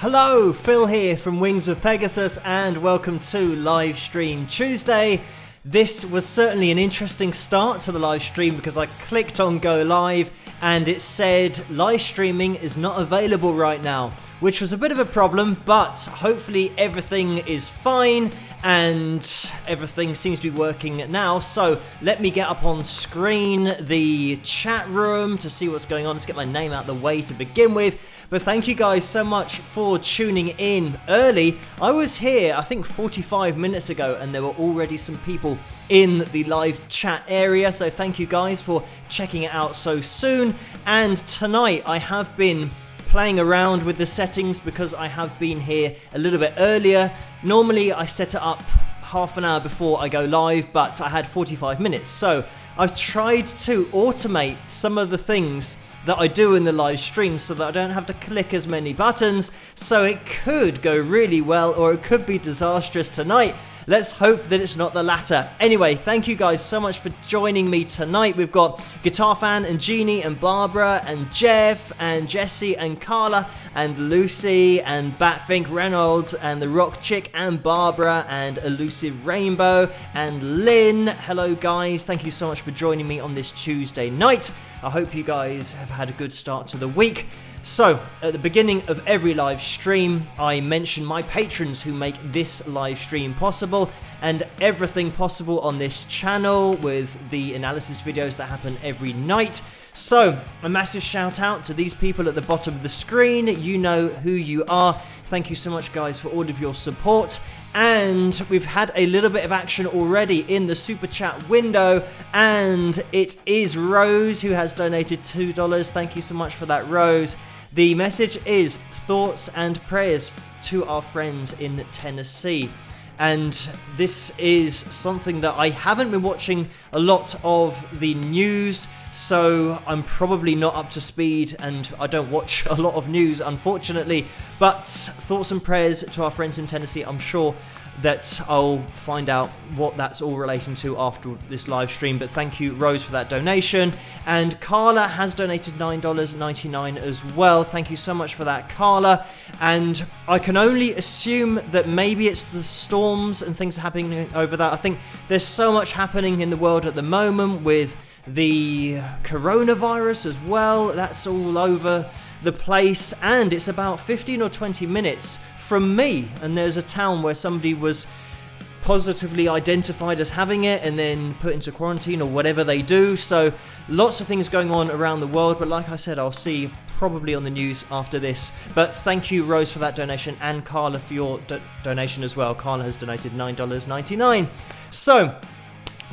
Hello, Phil here from Wings of Pegasus and welcome to Livestream Tuesday. This was certainly an interesting start to the live stream because I clicked on go live and it said live streaming is not available right now, which was a bit of a problem, but hopefully everything is fine and everything seems to be working now. So let me get up on screen the chat room to see what's going on. Let's get my name out of the way to begin with. But thank you guys so much for tuning in early. I was here, I think 45 minutes ago, and there were already some people in the live chat area. So thank you guys for checking it out so soon. And tonight I have been playing around with the settings because I have been here a little bit earlier. Normally I set it up half an hour before I go live, but I had 45 minutes. So I've tried to automate some of the things that I do in the live stream so that I don't have to click as many buttons. So it could go really well or it could be disastrous tonight. Let's hope that it's not the latter. Anyway, thank you guys so much for joining me tonight. We've got Guitar Fan and Jeannie and Barbara and Jeff and Jesse and Carla and Lucy and Batfink Reynolds and the Rock Chick and Barbara and Elusive Rainbow and Lynn. Hello guys, thank you so much for joining me on this Tuesday night. I hope you guys have had a good start to the week. So, at the beginning of every live stream, I mention my patrons who make this live stream possible and everything possible on this channel with the analysis videos that happen every night. So, a massive shout out to these people at the bottom of the screen. You know who you are. Thank you so much guys for all of your support. And we've had a little bit of action already in the super chat window, and it is Rose who has donated $2. Thank you so much for that, Rose. The message is thoughts and prayers to our friends in Tennessee. And this is something that I haven't been watching a lot of the news, so I'm probably not up to speed and I don't watch a lot of news, unfortunately. But thoughts and prayers to our friends in Tennessee. I'm sure that I'll find out what that's all relating to after this live stream. But thank you, Rose, for that donation. And Carla has donated $9.99 as well. Thank you so much for that, Carla. And I can only assume that maybe it's the storms and things happening over that. I think there's so much happening in the world at the moment with the coronavirus as well. That's all over the place. And it's about 15 or 20 minutes from me, and there's a town where somebody was positively identified as having it and then put into quarantine or whatever they do. So lots of things going on around the world, but like I said, I'll see probably on the news after this. But thank you, Rose, for that donation, and Carla for your donation as well. Carla has donated $9.99. So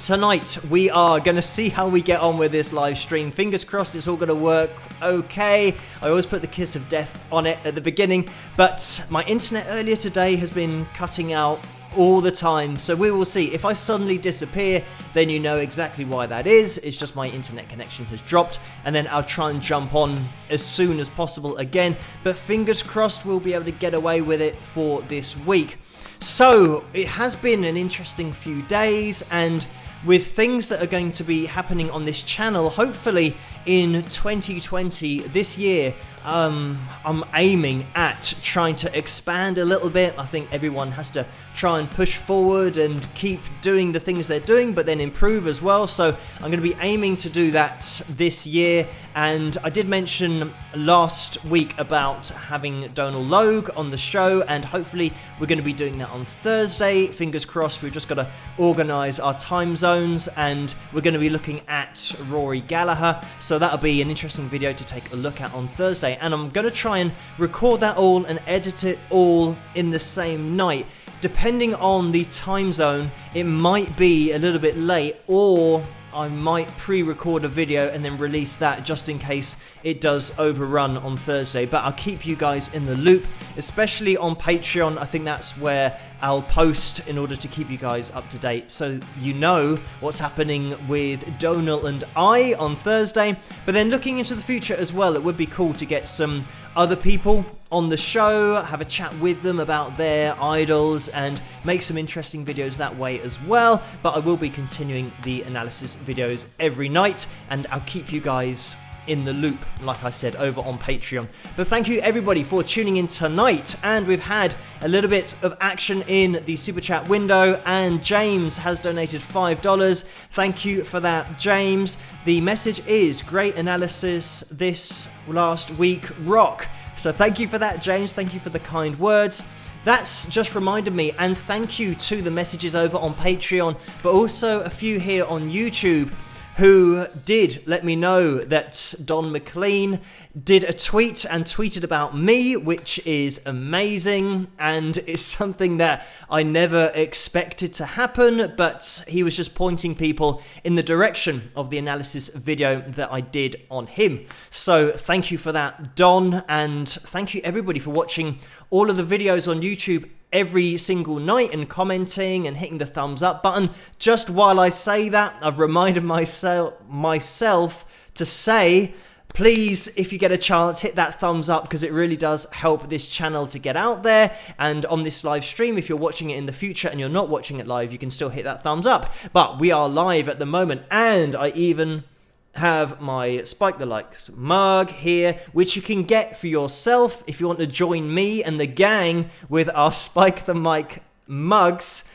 tonight we are going to see how we get on with this live stream. Fingers crossed it's all going to work okay. I always put the kiss of death on it at the beginning, but my internet earlier today has been cutting out all the time, so we will see. If I suddenly disappear, then you know exactly why that is. It's just my internet connection has dropped, and then I'll try and jump on as soon as possible again, but fingers crossed we'll be able to get away with it for this week. So it has been an interesting few days, and with things that are going to be happening on this channel, hopefully in 2020, this year, I'm aiming at trying to expand a little bit. I think everyone has to try and push forward and keep doing the things they're doing, but then improve as well. So I'm going to be aiming to do that this year. And I did mention last week about having Donal Logue on the show, and hopefully we're going to be doing that on Thursday. Fingers crossed. We've just got to organise our time zones, and we're going to be looking at Rory Gallagher. So that'll be an interesting video to take a look at on Thursday. And I'm going to try and record that all and edit it all in the same night. Depending on the time zone, it might be a little bit late, or I might pre-record a video and then release that just in case it does overrun on Thursday. But I'll keep you guys in the loop, especially on Patreon. I think that's where I'll post in order to keep you guys up to date, so you know what's happening with Donal and I on Thursday. But then looking into the future as well, it would be cool to get some other people on the show, have a chat with them about their idols and make some interesting videos that way as well. But I will be continuing the analysis videos every night, and I'll keep you guys in the loop, like I said, over on Patreon. But thank you everybody for tuning in tonight, and we've had a little bit of action in the super chat window, and James has donated $5. Thank you for that, James. The message is great analysis this last week, rock. So thank you for that, James. Thank you for the kind words. That's just reminded me, and thank you to the messages over on Patreon, but also a few here on YouTube who did let me know that Don McLean did a tweet and tweeted about me, which is amazing, and it's something that I never expected to happen, but he was just pointing people in the direction of the analysis video that I did on him. So thank you for that, Don, and thank you everybody for watching all of the videos on YouTube every single night and commenting and hitting the thumbs up button. Just while I say that, I've reminded myself to say, please, if you get a chance, hit that thumbs up, because it really does help this channel to get out there. And on this live stream, if you're watching it in the future and you're not watching it live, you can still hit that thumbs up. But we are live at the moment, and I even have my Spike the Likes mug here, which you can get for yourself if you want to join me and the gang with our Spike the Mic mugs.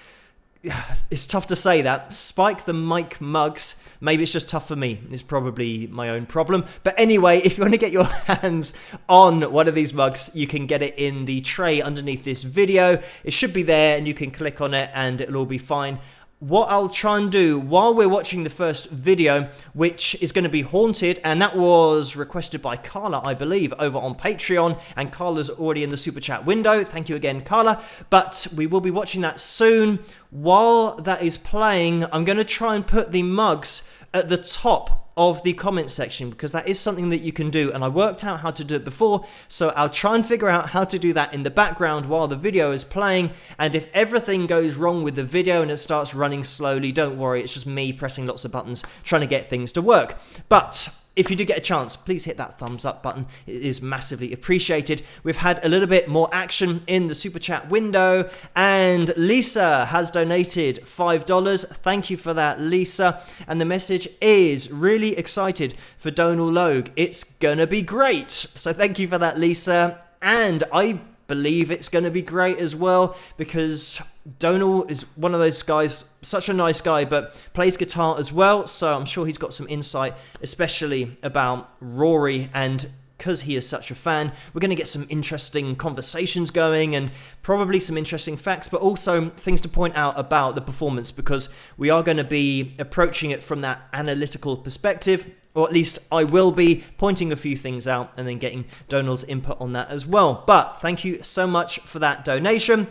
It's tough to say that. Spike the Mic mugs. Maybe it's just tough for me. It's probably my own problem. But anyway, if you want to get your hands on one of these mugs, you can get it in the tray underneath this video. It should be there, and you can click on it and it'll all be fine. What I'll try and do while we're watching the first video, which is going to be Haunted, and that was requested by Carla, I believe, over on Patreon, and Carla's already in the super chat window. Thank you again, Carla. But we will be watching that soon. While that is playing, I'm going to try and put the mugs at the top of the comment section, because that is something that you can do, and I worked out how to do it before, so I'll try and figure out how to do that in the background while the video is playing. And if everything goes wrong with the video and it starts running slowly, don't worry, it's just me pressing lots of buttons trying to get things to work. But if you do get a chance, please hit that thumbs up button. It is massively appreciated. We've had a little bit more action in the super chat window, and Lisa has donated $5. Thank you for that, Lisa. And the message is really excited for Donal Logue. It's gonna be great. So thank you for that, Lisa. And I believe it's going to be great as well, because Donal is one of those guys, such a nice guy, but plays guitar as well, so I'm sure he's got some insight, especially about Rory, and because he is such a fan, we're going to get some interesting conversations going and probably some interesting facts, but also things to point out about the performance, because we are going to be approaching it from that analytical perspective, or at least I will be pointing a few things out and then getting Donal's input on that as well. But thank you so much for that donation.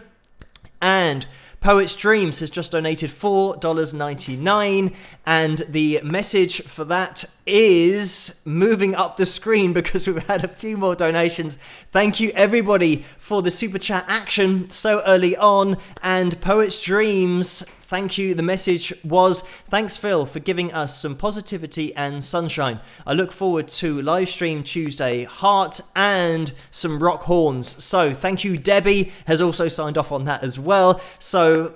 And Poet's Dreams has just donated $4.99, and the message for that is moving up the screen because we've had a few more donations. Thank you everybody for the super chat action so early on. And Poet's Dreams, thank you. The message was, thanks Phil for giving us some positivity and sunshine. I look forward to live stream Tuesday, heart and some rock horns. So thank you. Debbie has also signed off on that as well. So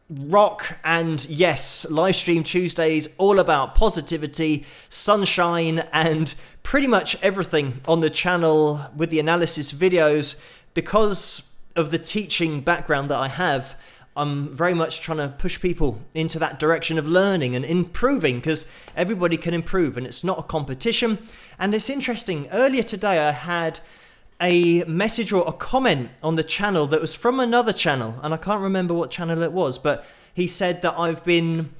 rock, and yes, live stream Tuesdays, all about positivity, sunshine, and pretty much everything on the channel with the analysis videos. Because of the teaching background that I have, I'm very much trying to push people into that direction of learning and improving, because everybody can improve and it's not a competition. And it's interesting, earlier today I had a message or a comment on the channel that was from another channel, and I can't remember what channel it was, but he said that I've been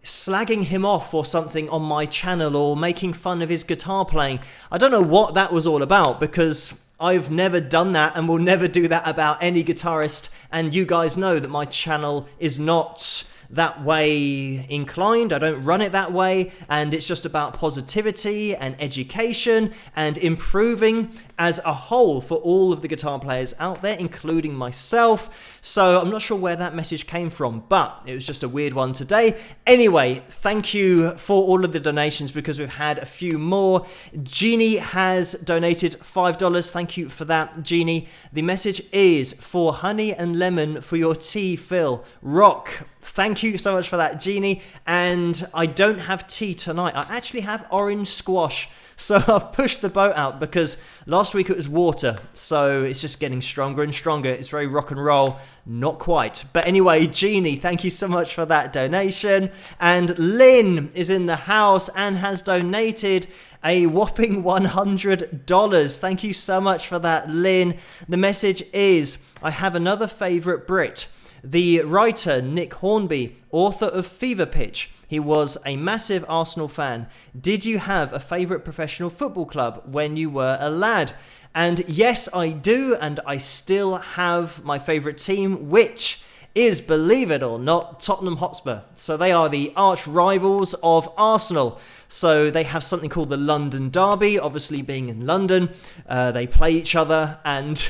slagging him off or something on my channel, or making fun of his guitar playing. I don't know what that was all about, because I've never done that and will never do that about any guitarist, and you guys know that my channel is not that way inclined. I don't run it that way, and it's just about positivity and education and improving as a whole for all of the guitar players out there, including myself. So I'm not sure where that message came from, but it was just a weird one today. Anyway, thank you for all of the donations, because we've had a few more. Jeannie has donated $5. Thank you for that, Jeannie. The message is, for honey and lemon for your tea, Phil. Rock. Thank you so much for that, Jeannie. And I don't have tea tonight. I actually have orange squash So I've pushed the boat out because last week it was water. So it's just getting stronger and stronger. It's very rock and roll. Not quite. But anyway, Jeannie, thank you so much for that donation. And Lynn is in the house and has donated a whopping $100. Thank you so much for that, Lynn. The message is, I have another favourite Brit. The writer Nick Hornby, author of Fever Pitch. He was a massive Arsenal fan. Did you have a favourite professional football club when you were a lad? And yes, I do, and I still have my favourite team, which is, believe it or not, Tottenham Hotspur. So they are the arch rivals of Arsenal. So they have something called the London Derby, obviously being in London. They play each other, and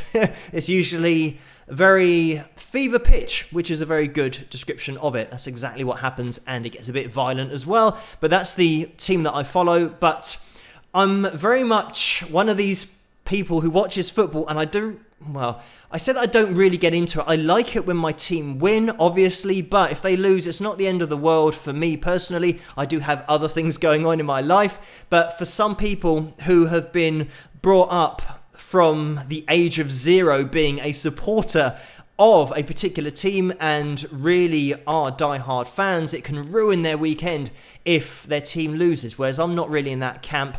it's usually very fever pitch, which is a very good description of it. That's exactly what happens, and it gets a bit violent as well. But that's the team that I follow. But I'm very much one of these people who watches football, and I said I don't really get into it. I like it when my team win, obviously, but if they lose, it's not the end of the world for me personally. I do have other things going on in my life, but for some people who have been brought up from the age of 0 being a supporter of a particular team and really are diehard fans, it can ruin their weekend if their team loses, whereas I'm not really in that camp.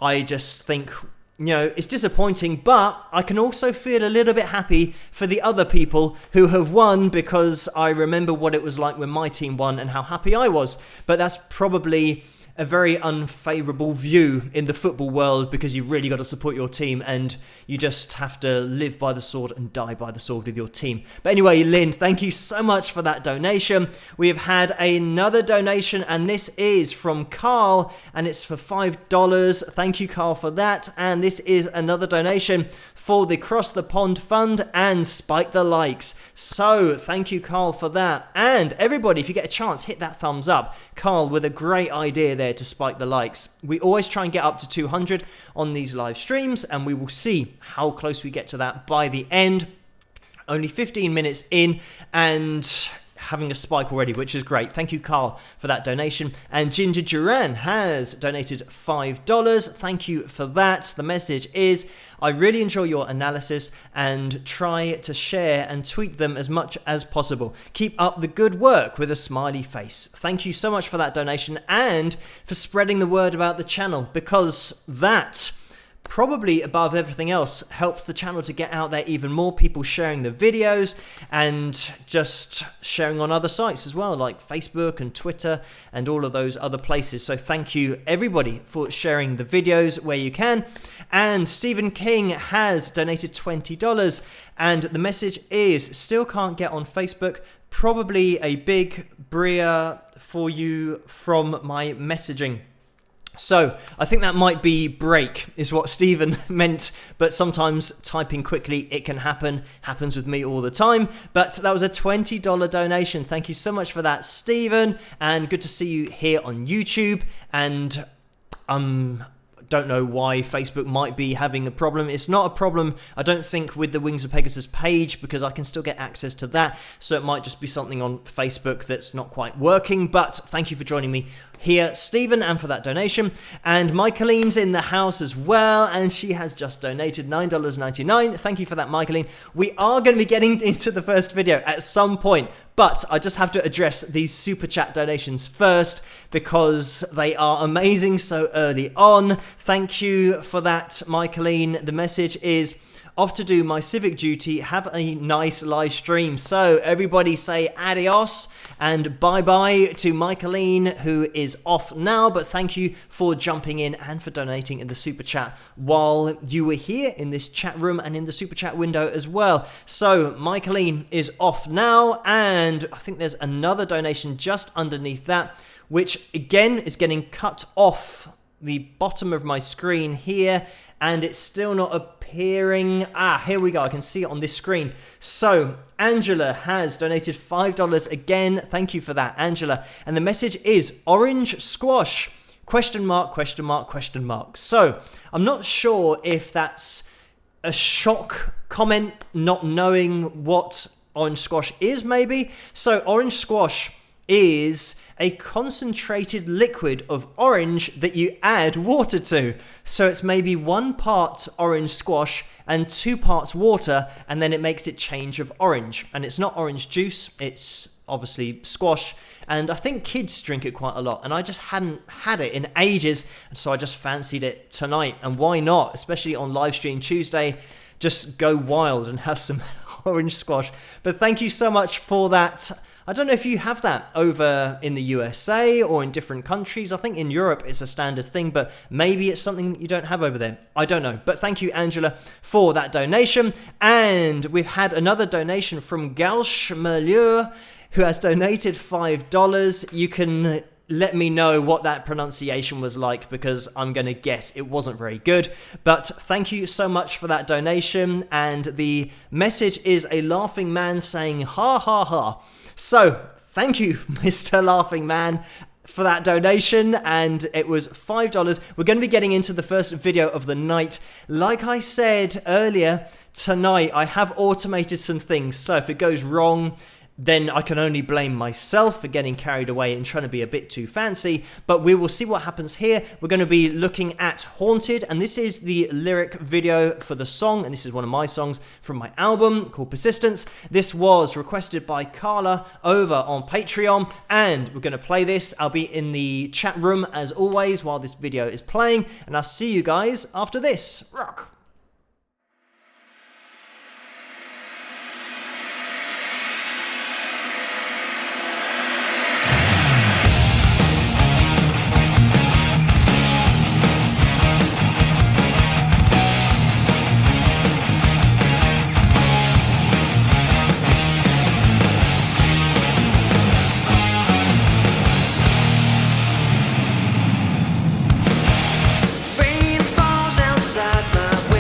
I just think, it's disappointing, but I can also feel a little bit happy for the other people who have won, because I remember what it was like when my team won and how happy I was. But that's probably a very unfavourable view in the football world, because you've really got to support your team and you just have to live by the sword and die by the sword with your team. But anyway, Lynn, thank you so much for that donation. We have had another donation, and this is from Carl, and it's for $5. Thank you, Carl, for that. And this is another donation for the Cross the Pond Fund and Spike the Likes. So thank you, Carl, for that. And everybody, if you get a chance, hit that thumbs up. Carl with a great idea there to spike the likes. We always try and get up to 200 on these live streams, and we will see how close we get to that by the end. Only 15 minutes in and having a spike already, which is great. Thank you, Carl, for that donation. And Ginger Duran has donated $5. Thank you for that. The message is, I really enjoy your analysis and try to share and tweet them as much as possible. Keep up the good work, with a smiley face. Thank you so much for that donation and for spreading the word about the channel, because that, probably above everything else, helps the channel to get out there, even more people sharing the videos and just sharing on other sites as well, like Facebook and Twitter and all of those other places. So thank you everybody for sharing the videos where you can. And Stephen King has donated $20, and the message is, still can't get on Facebook. Probably a big bria for you from my messaging. So I think that might be break is what Stephen meant, but sometimes typing quickly, it can happen. Happens with me all the time. But that was a $20 donation. Thank you so much for that, Stephen, and good to see you here on YouTube. And don't know why Facebook might be having a problem. It's not a problem, I don't think, with the Wings of Pegasus page, because I can still get access to that. So it might just be something on Facebook that's not quite working. But thank you for joining me here, Stephen, and for that donation. And Michaeline's in the house as well, and she has just donated $9.99. Thank you for that, Michaeline. We are going to be getting into the first video at some point, but I just have to address these super chat donations first, because they are amazing so early on. Thank you for that, Michaeline. The message is, off to do my civic duty. Have a nice live stream. So everybody say adios and bye-bye to Michaeline, who is off now. But thank you for jumping in and for donating in the super chat while you were here in this chat room and in the super chat window as well. So Michaeline is off now, and I think there's another donation just underneath that, which again is getting cut off the bottom of my screen here, and it's still not appearing. Here we go. I can see it on this screen. So Angela has donated $5 again. Thank you for that, Angela. And the message is orange squash, question mark, question mark, question mark. So I'm not sure if that's a shock comment, not knowing what orange squash is maybe. So orange squash is a concentrated liquid of orange that you add water to. So it's maybe 1 part orange squash and 2 parts water, and then it makes it change of orange. And it's not orange juice, it's obviously squash. And I think kids drink it quite a lot, and I just hadn't had it in ages, and so I just fancied it tonight. And why not? Especially on Livestream Tuesday, just go wild and have some orange squash. But thank you so much for that. I don't know if you have that over in the USA or in different countries. I think in Europe it's a standard thing, but maybe it's something that you don't have over there. I don't know. But thank you, Angela, for that donation. And we've had another donation from Gauche Merlure, who has donated $5. You can let me know what that pronunciation was like, because I'm going to guess it wasn't very good. But thank you so much for that donation. And the message is a laughing man saying, ha ha ha. So thank you, Mr. Laughing Man, for that donation, and it was $5. We're going to be getting into the first video of the night. Like I said earlier, tonight I have automated some things, so if it goes wrong, then I can only blame myself for getting carried away and trying to be a bit too fancy. But we will see what happens here. We're going to be looking at Haunted, and this is the lyric video for the song, and this is one of my songs from my album called Persistence. This was requested by Carla over on Patreon, and we're going to play this. I'll be in the chat room as always while this video is playing, and I'll see you guys after this. Rock! Rain falls outside my window.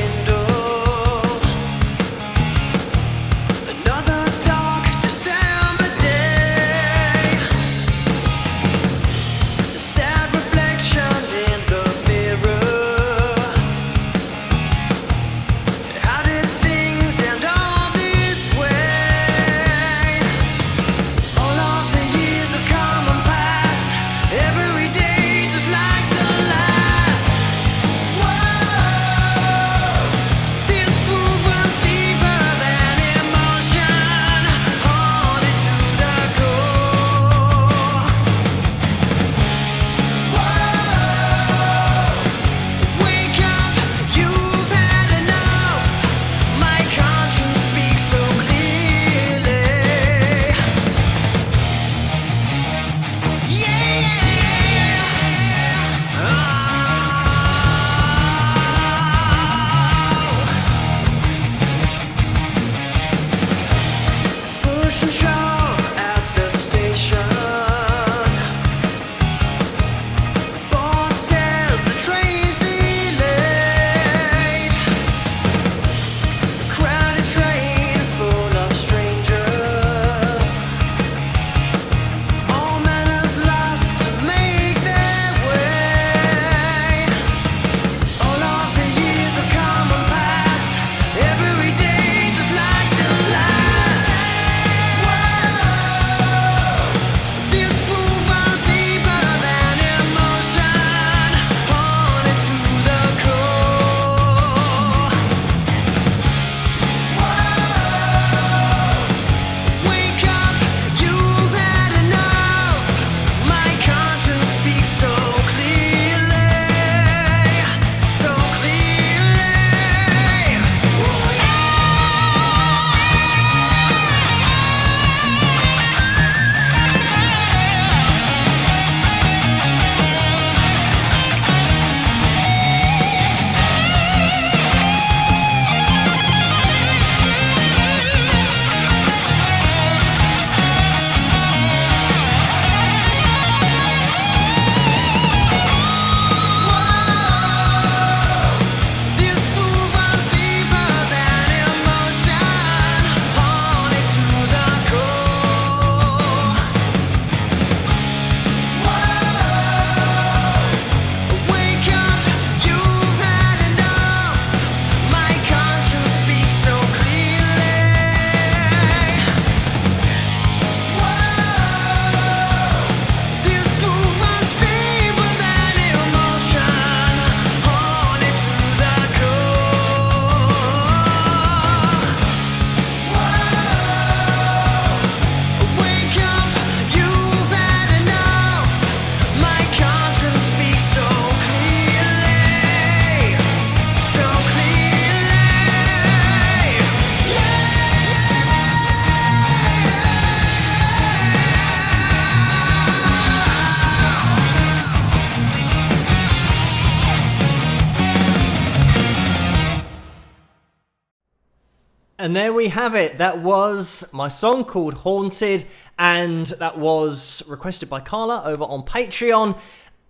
And there we have it. That was my song called Haunted, and that was requested by Carla over on Patreon.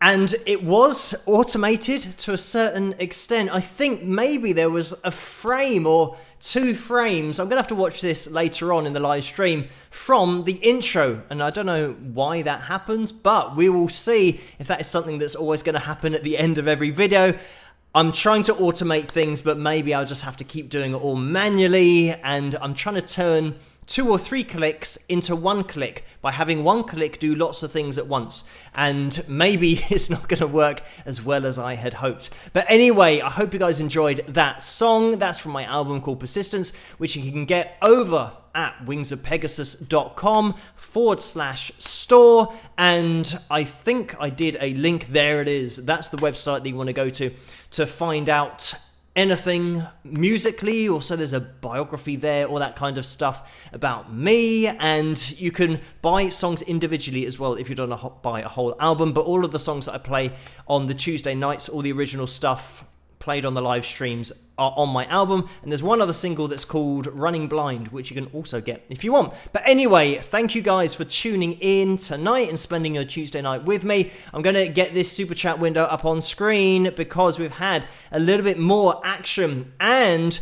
And it was automated to a certain extent. I think maybe there was a frame or 2 frames. I'm going to have to watch this later on in the live stream from the intro. And I don't know why that happens, but we will see if that is something that's always going to happen at the end of every video. I'm trying to automate things, but maybe I'll just have to keep doing it all manually. And I'm trying to turn 2 or 3 clicks into 1 click by having 1 click do lots of things at once. And maybe it's not going to work as well as I had hoped. But anyway, I hope you guys enjoyed that song. That's from my album called Persistence, which you can get over at wingsofpegasus.com/store. And I think I did a link. There it is. That's the website that you want to go to find out anything musically. Also, there's a biography there, all that kind of stuff about me, and you can buy songs individually as well if you don't want to buy a whole album. But all of the songs that I play on the Tuesday nights, all the original stuff played on the live streams, are on my album. And there's one other single that's called Running Blind, which you can also get if you want. But anyway, thank you guys for tuning in tonight and spending your Tuesday night with me. I'm going to get this super chat window up on screen because we've had a little bit more action and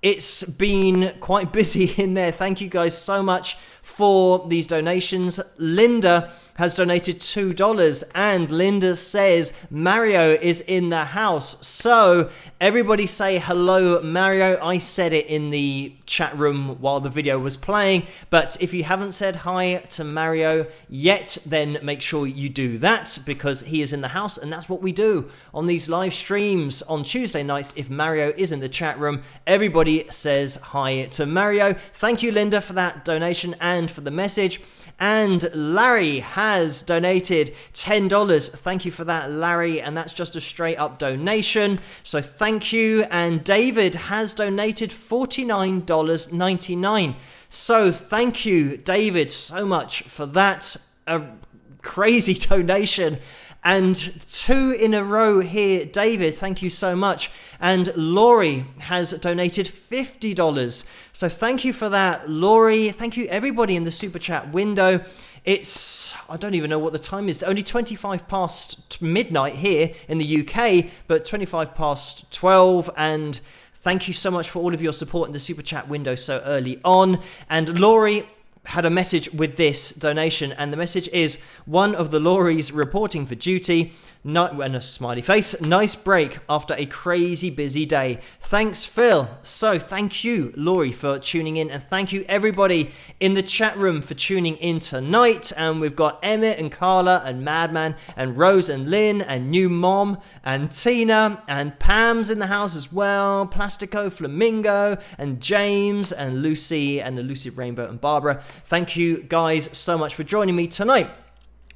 it's been quite busy in there. Thank you guys so much for these donations. Linda has donated $2, and Linda says Mario is in the house. So everybody say hello, Mario. I said it in the chat room while the video was playing, but if you haven't said hi to Mario yet, then make sure you do that because he is in the house, and that's what we do on these live streams on Tuesday nights. If Mario is in the chat room, everybody says hi to Mario. Thank you, Linda, for that donation and for the message. And Larry has donated $10. Thank you for that, Larry. And that's just a straight up donation. So thank you. And David has donated $49.99. So thank you, David, so much for that. A crazy donation. And 2 in a row here. David, thank you so much. And Laurie has donated $50. So thank you for that, Laurie. Thank you, everybody in the super chat window. It's, I don't even know what the time is. Only 25 past midnight here in the UK, but 25 past 12. And thank you so much for all of your support in the super chat window so early on. And Laurie had a message with this donation, and the message is one of the Lauries reporting for duty. And a smiley face. Nice break after a crazy busy day. Thanks, Phil. So thank you, Laurie, for tuning in, and thank you everybody in the chat room for tuning in tonight. And we've got Emmett and Carla and Madman and Rose and Lynn and New Mom and Tina and Pam's in the house as well. Plastico, Flamingo and James and Lucy and the Lucy Rainbow and Barbara. Thank you guys so much for joining me tonight.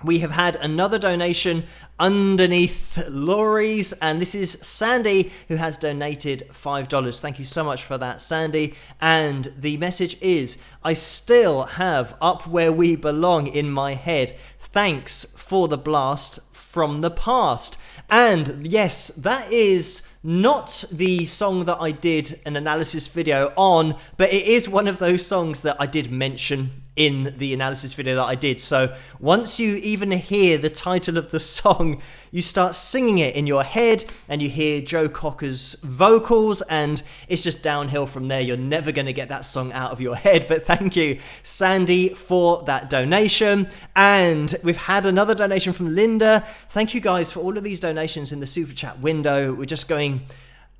We have had another donation underneath Laurie's, and this is Sandy, who has donated $5. Thank you so much for that, Sandy. And the message is, I still have Up Where We Belong in my head. Thanks for the blast from the past. And yes, that is not the song that I did an analysis video on, but it is one of those songs that I did mention in the analysis video that I did. So once you even hear the title of the song, you start singing it in your head and you hear Joe Cocker's vocals, and it's just downhill from there. You're never going to get that song out of your head. But thank you, Sandy, for that donation. And we've had another donation from Linda. Thank you guys for all of these donations in the super chat window. We're just going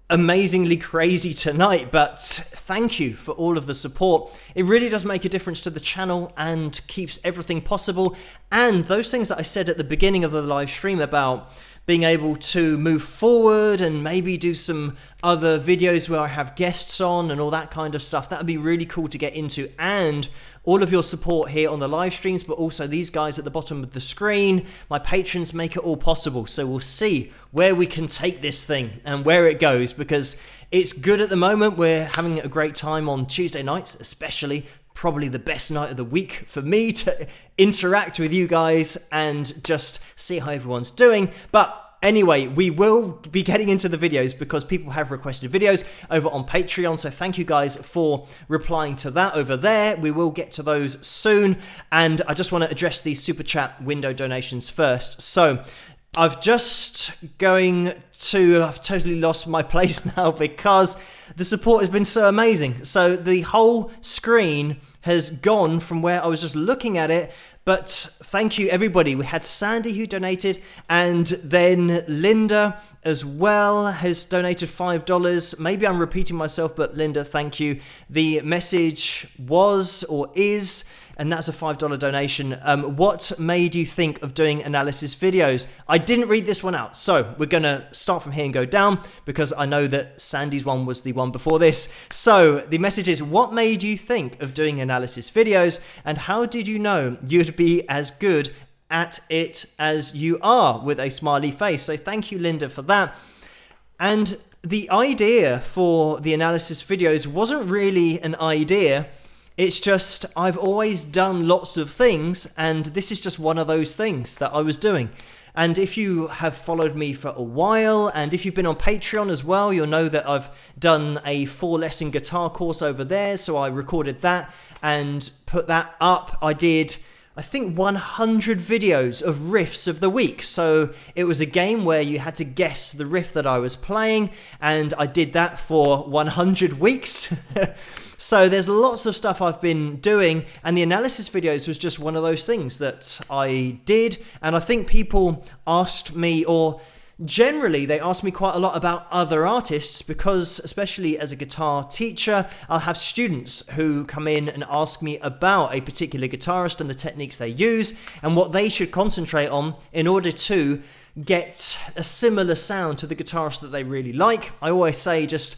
amazingly crazy tonight, but thank you for all of the support. It really does make a difference to the channel and keeps everything possible. And those things that I said at the beginning of the live stream about being able to move forward and maybe do some other videos where I have guests on and all that kind of stuff, that would be really cool to get into. And all of your support here on the live streams, but also these guys at the bottom of the screen, my patrons, make it all possible. So we'll see where we can take this thing and where it goes, because it's good at the moment. We're having a great time on Tuesday nights, especially. Probably the best night of the week for me to interact with you guys and just see how everyone's doing. But anyway, we will be getting into the videos because people have requested videos over on Patreon. So thank you guys for replying to that over there. We will get to those soon. And I just want to address these super chat window donations first. So I've totally lost my place now because the support has been so amazing. So the whole screen has gone from where I was just looking at it. But thank you, everybody. We had Sandy who donated, and then Linda as well has donated $5. Maybe I'm repeating myself, but Linda, thank you. The message was or is, and that's a $5 donation. What made you think of doing analysis videos? I didn't read this one out, so we're going to start from here and go down because I know that Sandy's one was the one before this. So the message is, what made you think of doing analysis videos, and how did you know you'd be as good at it as you are, with a smiley face? So thank you, Linda, for that. And the idea for the analysis videos wasn't really an idea. It's just I've always done lots of things, and this is just one of those things that I was doing. And if you have followed me for a while, and if you've been on Patreon as well, you'll know that I've done a 4-lesson guitar course over there. So I recorded that and put that up. I did, I think, 100 videos of riffs of the week. So it was a game where you had to guess the riff that I was playing, and I did that for 100 weeks. So there's lots of stuff I've been doing, and the analysis videos was just one of those things that I did. And I think people asked me, or generally they ask me quite a lot about other artists, because especially as a guitar teacher, I'll have students who come in and ask me about a particular guitarist and the techniques they use and what they should concentrate on in order to get a similar sound to the guitarist that they really like. I always say just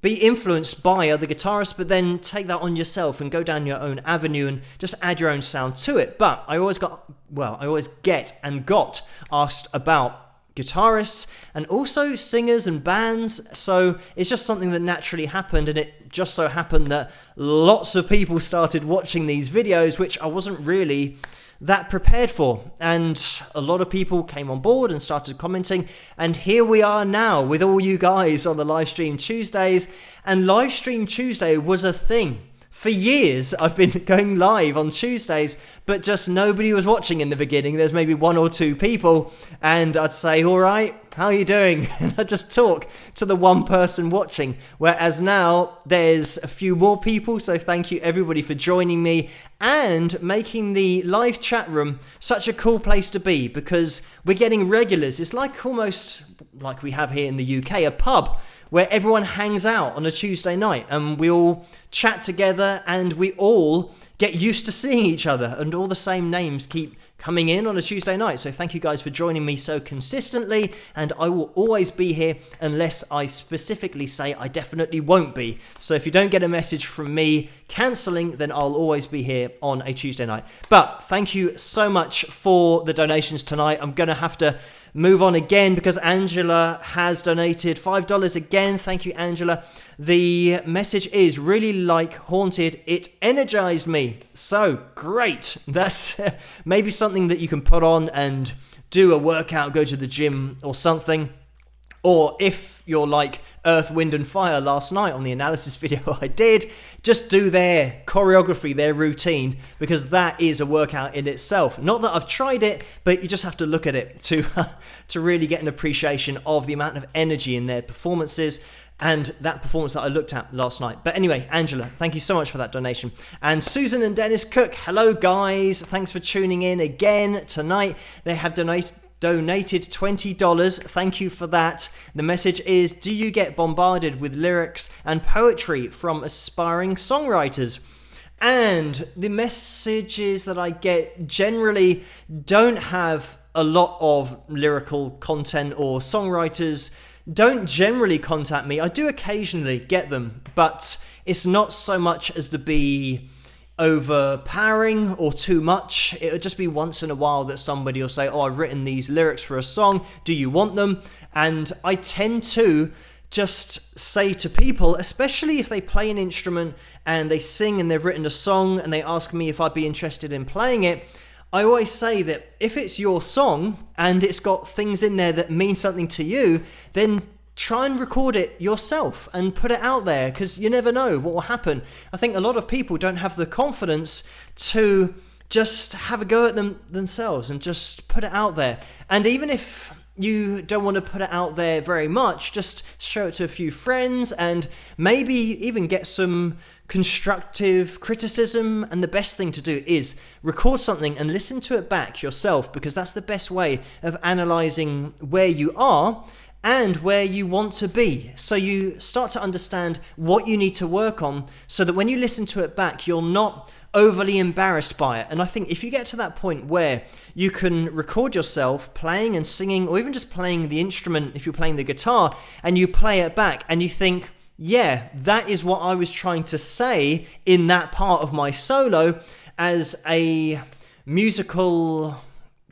be influenced by other guitarists, but then take that on yourself and go down your own avenue and just add your own sound to it. But I always get and got asked about guitarists and also singers and bands. So it's just something that naturally happened, and it just so happened that lots of people started watching these videos, which I wasn't really that prepared for, and a lot of people came on board and started commenting, and here we are now with all you guys on the Livestream Tuesdays. And Livestream Tuesday was a thing. For years I've been going live on Tuesdays, but just nobody was watching in the beginning. There's maybe 1 or 2 people, and I'd say, all right, how are you doing? And I'd just talk to the one person watching. Whereas now there's a few more people, so thank you everybody for joining me and making the live chat room such a cool place to be, because we're getting regulars. It's like almost like we have here in the UK, a pub where everyone hangs out on a Tuesday night and we all chat together and we all get used to seeing each other, and all the same names keep coming in on a Tuesday night. So thank you guys for joining me so consistently, and I will always be here unless I specifically say I definitely won't be. So if you don't get a message from me cancelling, then I'll always be here on a Tuesday night. But thank you so much for the donations tonight. I'm going to have to move on again because Angela has donated $5 again. Thank you, Angela. The message is, really like Haunted. It energized me. So great. That's maybe something that you can put on and do a workout, go to the gym or something. Or if you're like Earth, Wind and Fire last night on the analysis video I did, just do their choreography, their routine, because that is a workout in itself. Not that I've tried it, but you just have to look at it to really get an appreciation of the amount of energy in their performances, and that performance that I looked at last night. But anyway, Angela, thank you so much for that donation. And Susan and Dennis Cook, hello guys, thanks for tuning in again tonight. They have donated $20. Thank you for that. The message is, do you get bombarded with lyrics and poetry from aspiring songwriters? And the messages that I get generally don't have a lot of lyrical content, or songwriters don't generally contact me. I do occasionally get them, but it's not so much as to be overpowering or too much. It'll just be once in a while that somebody will say, oh, I've written these lyrics for a song, do you want them? And I tend to just say to people, especially if they play an instrument and they sing and they've written a song and they ask me if I'd be interested in playing it, I always say that if it's your song and it's got things in there that mean something to you, then try and record it yourself and put it out there, because you never know what will happen. I think a lot of people don't have the confidence to just have a go at themselves and just put it out there. And even if you don't want to put it out there very much, just show it to a few friends and maybe even get some constructive criticism. And the best thing to do is record something and listen to it back yourself, because that's the best way of analyzing where you are and where you want to be. So you start to understand what you need to work on, so that when you listen to it back, you're not overly embarrassed by it. And I think if you get to that point where you can record yourself playing and singing, or even just playing the instrument, if you're playing the guitar, and you play it back and you think, yeah, that is what I was trying to say in that part of my solo, as a musical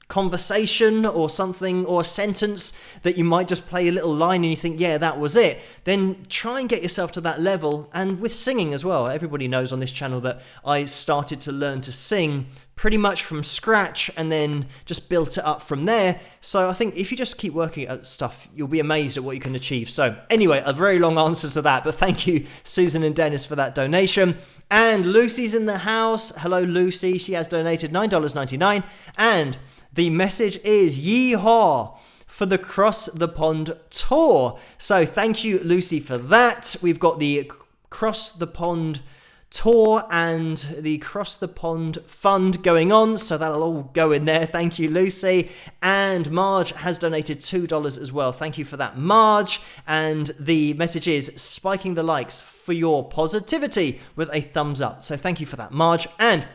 conversation or something, or a sentence that you might just play a little line and you think, yeah, that was it, then try and get yourself to that level. And with singing as well, everybody knows on this channel that I started to learn to sing pretty much from scratch and then just built it up from there. So I think if you just keep working at stuff, you'll be amazed at what you can achieve. So anyway, a very long answer to that, but thank you Susan and Dennis for that donation. And Lucy's in the house. Hello Lucy, she has donated $9.99, and the message is yeehaw for the Cross the Pond tour. So thank you, Lucy, for that. We've got the Cross the Pond tour and the Cross the Pond fund going on, so that'll all go in there. Thank you, Lucy. And Marge has donated $2 as well. Thank you for that, Marge. And the message is spiking the likes for your positivity with a thumbs up. So thank you for that, Marge. And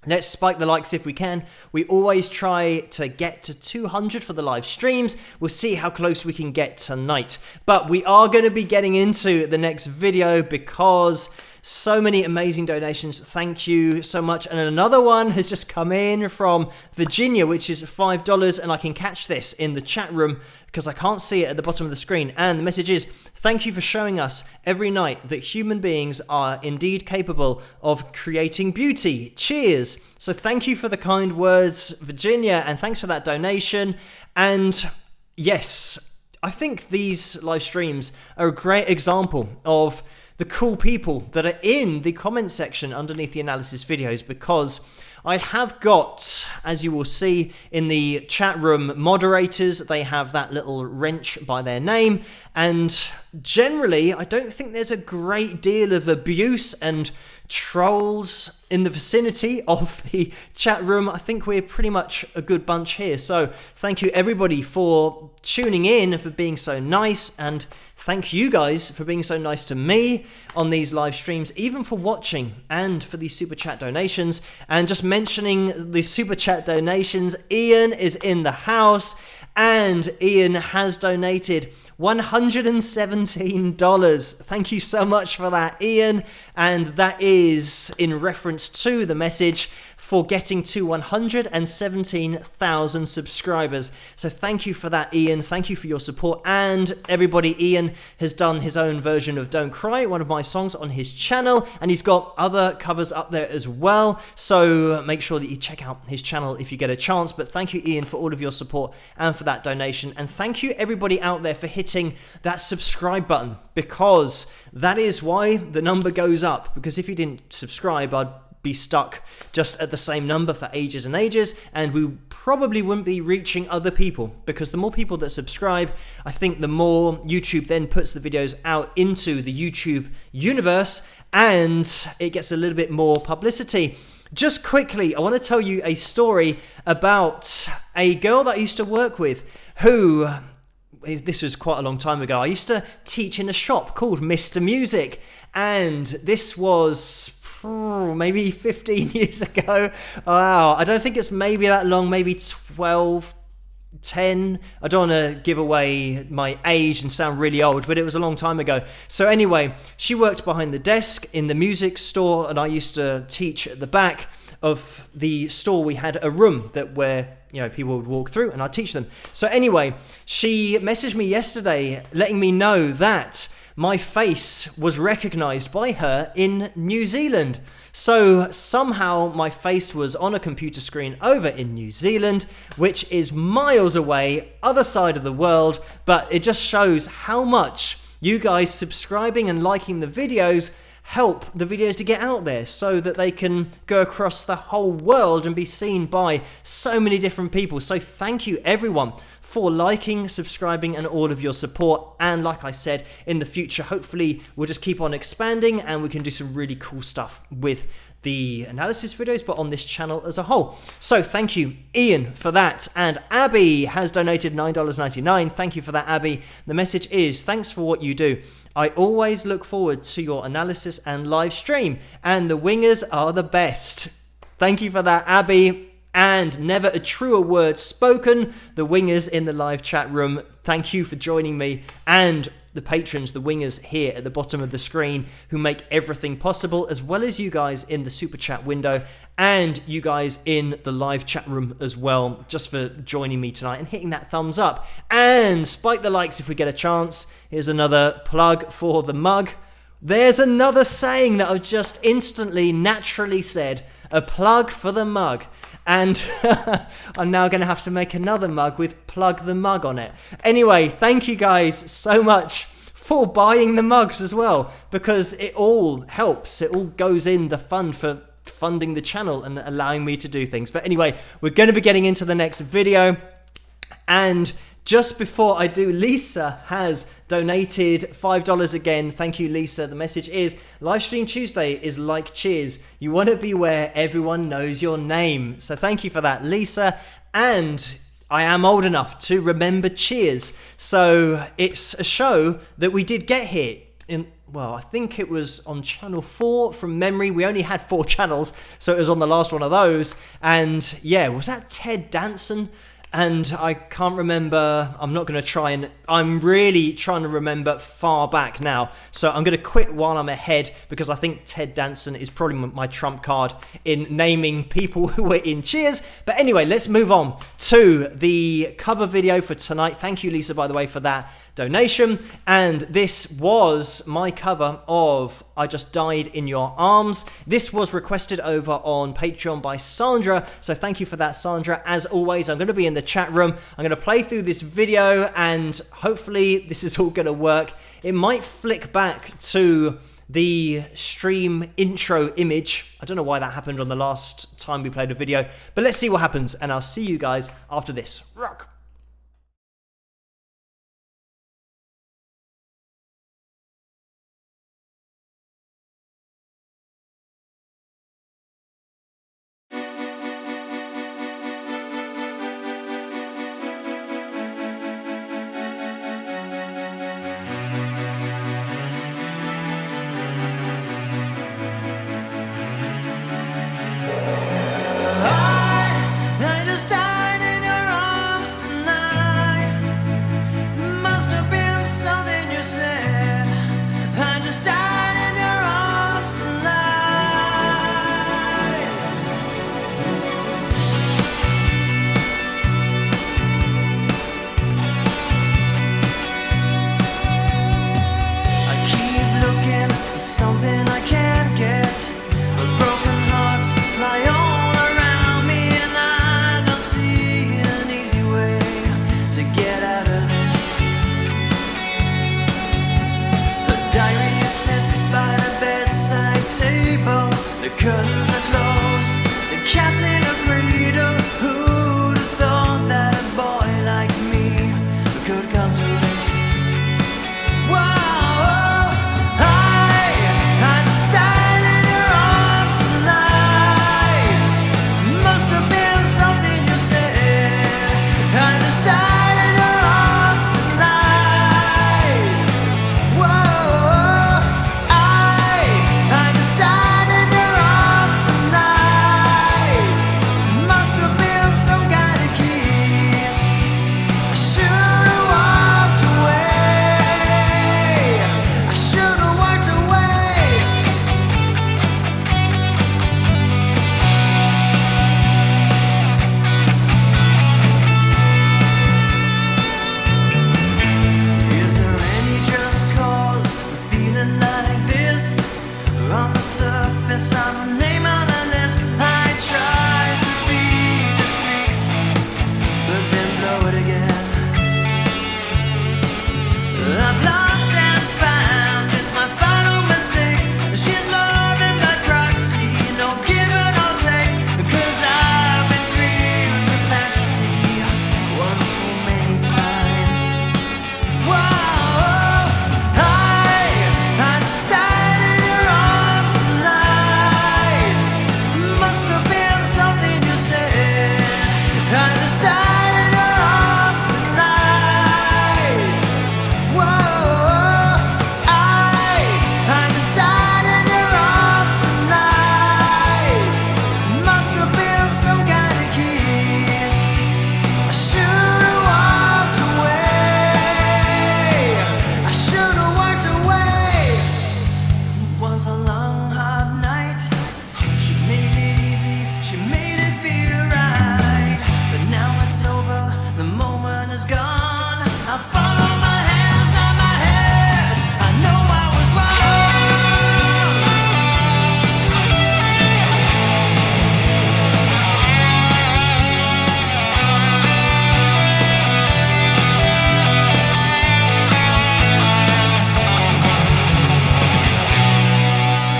let's spike the likes if we can. We always try to get to 200 for the live streams. We'll see how close we can get tonight. But we are going to be getting into the next video because so many amazing donations. Thank you so much. And another one has just come in from Virginia, which is $5. And I can catch this in the chat room because I can't see it at the bottom of the screen. And the message is, thank you for showing us every night that human beings are indeed capable of creating beauty. Cheers. So thank you for the kind words, Virginia, and thanks for that donation. And yes, I think these live streams are a great example of the cool people that are in the comment section underneath the analysis videos, because I have got, as you will see in the chat room, moderators. They have that little wrench by their name, and generally I don't think there's a great deal of abuse and trolls in the vicinity of the chat room. I think we're pretty much a good bunch here. So thank you everybody for tuning in and for being so nice, and thank you guys for being so nice to me on these live streams, even for watching and for these super chat donations. And just mentioning the super chat donations, Ian is in the house, and Ian has donated $117. Thank you so much for that, Ian. And that is in reference to the message for getting to 117,000 subscribers. So thank you for that, Ian. Thank you for your support. And everybody, Ian has done his own version of Don't Cry, one of my songs, on his channel, and he's got other covers up there as well. So make sure that you check out his channel if you get a chance. But thank you, Ian, for all of your support and for that donation. And thank you everybody out there for hitting that subscribe button, because that is why the number goes up. Because if you didn't subscribe, I'd be stuck just at the same number for ages and ages, and we probably wouldn't be reaching other people, because the more people that subscribe, I think the more YouTube then puts the videos out into the YouTube universe, and it gets a little bit more publicity. Just quickly, I want to tell you a story about a girl that I used to work with who, this was quite a long time ago, I used to teach in a shop called Mr. Music, and this was maybe 15 years ago. Wow, I don't think it's maybe that long, maybe 12, 10. I don't want to give away my age and sound really old, but it was a long time ago. So anyway, she worked behind the desk in the music store, and I used to teach at the back of the store. We had a room where people would walk through and I'd teach them. So anyway, she messaged me yesterday letting me know that my face was recognized by her in New Zealand. So somehow my face was on a computer screen over in New Zealand, which is miles away, other side of the world, but it just shows how much you guys subscribing and liking the videos help the videos to get out there so that they can go across the whole world and be seen by so many different people. So thank you everyone for liking, subscribing, and all of your support. And like I said, in the future, hopefully we'll just keep on expanding and we can do some really cool stuff with the analysis videos, but on this channel as a whole. So thank you, Ian, for that. And Abby has donated $9.99. Thank you for that, Abby. The message is, thanks for what you do. I always look forward to your analysis and live stream, and the wingers are the best. Thank you for that, Abby. And never a truer word spoken. The wingers in the live chat room, thank you for joining me. And the patrons, the wingers here at the bottom of the screen who make everything possible, as well as you guys in the super chat window and you guys in the live chat room as well, just for joining me tonight and hitting that thumbs up. And spike the likes if we get a chance. Here's another plug for the mug. There's another saying that I've just instantly, naturally said, a plug for the mug. And I'm now going to have to make another mug with plug the mug on it. Anyway, thank you guys so much for buying the mugs as well, because it all helps. It all goes in the fund for funding the channel and allowing me to do things. But anyway, we're going to be getting into the next video. And just before I do, Lisa has donated $5 again. Thank you, Lisa. The message is, Livestream Tuesday is like Cheers. You want to be where everyone knows your name. So thank you for that, Lisa. And I am old enough to remember Cheers. So it's a show that we did get here in, well, I think it was on channel 4 from memory. We only had 4 channels, so it was on the last one of those. And yeah, was that Ted Danson? And I can't remember. I'm not going to try and... I'm really trying to remember far back now. So I'm going to quit while I'm ahead, because I think Ted Danson is probably my trump card in naming people who were in Cheers. But anyway, let's move on to the cover video for tonight. Thank you, Lisa, by the way, for that donation. And this was my cover of I Just Died in Your Arms. This was requested over on Patreon by Sandra, so thank you for that, Sandra. As always, I'm going to be in the chat room. I'm going to play through this video and hopefully this is all going to work. It might flick back to the stream intro image. I don't know why that happened on the last time we played a video, but let's see what happens, and I'll see you guys after this. Rock! I just died in your arms tonight. Must have been something you said. I just died in your arms tonight. I keep looking for something I can't get. But broken hearts lie all around me, and I don't see an easy way to get out of this. The diary sits by the bedside table. The curtains are closed. The cat's in a cradle. Who'd have thought that a boy like me could come to this? Whoa, I just died in your arms tonight. Must have been something you said. I just died in your arms tonight. Whoa, I just died in your arms tonight. surface, I'm a name on the list. I try to be discreet, but then blow it again. I've lost and found, it's my final mistake. She's loving by proxy, no give and no take. Cause I've been real to fantasy one too many times. Whoa, I just died in your arms tonight. Must have been something you said. I just died in your arms tonight. Whoa, I just died in your arms tonight. Must have been some kind of kiss. I should've walked away. I should've walked away. It was a long, hard night. She made it easy, she made it feel right. But now it's over, the moment is gone. I follow my hands, not my head. I know I was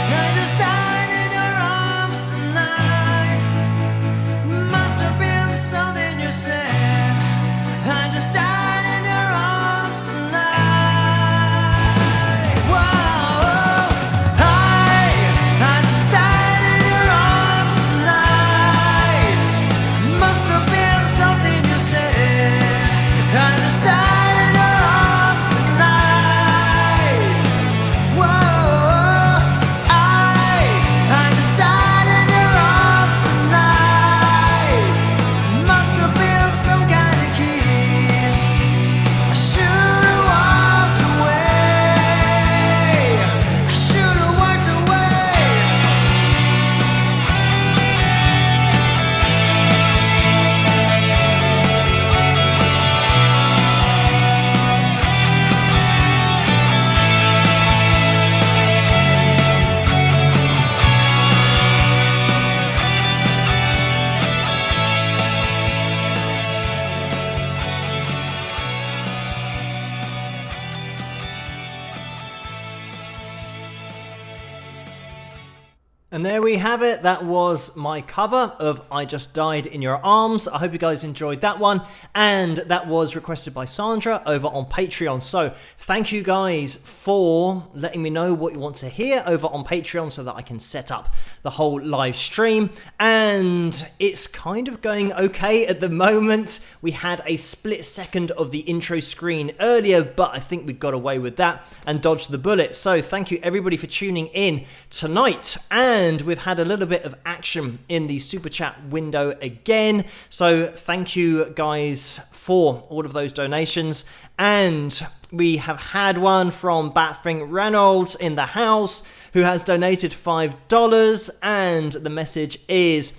I just died in your arms tonight. Must have been something you said. I just died in your arms tonight. Whoa, I just died in your arms tonight. Must have been something you said. I just died in your arms tonight. Whoa, I just died in your arms tonight. Must have been some kind of kiss. I should've walked away. I should've walked away. And there we have it. That was my cover of I Just Died in Your Arms. I hope you guys enjoyed that one. And that was requested by Sandra over on Patreon. So thank you guys for letting me know what you want to hear over on Patreon so that I can set up the whole live stream. And it's kind of going okay at the moment. We had a split second of the intro screen earlier, but I think we got away with that and dodged the bullet. So thank you everybody for tuning in tonight. And we've had a little bit of action in the super chat window again. So thank you guys for all of those donations. And we have had one from Batfring Reynolds in the house who has donated $5. And the message is,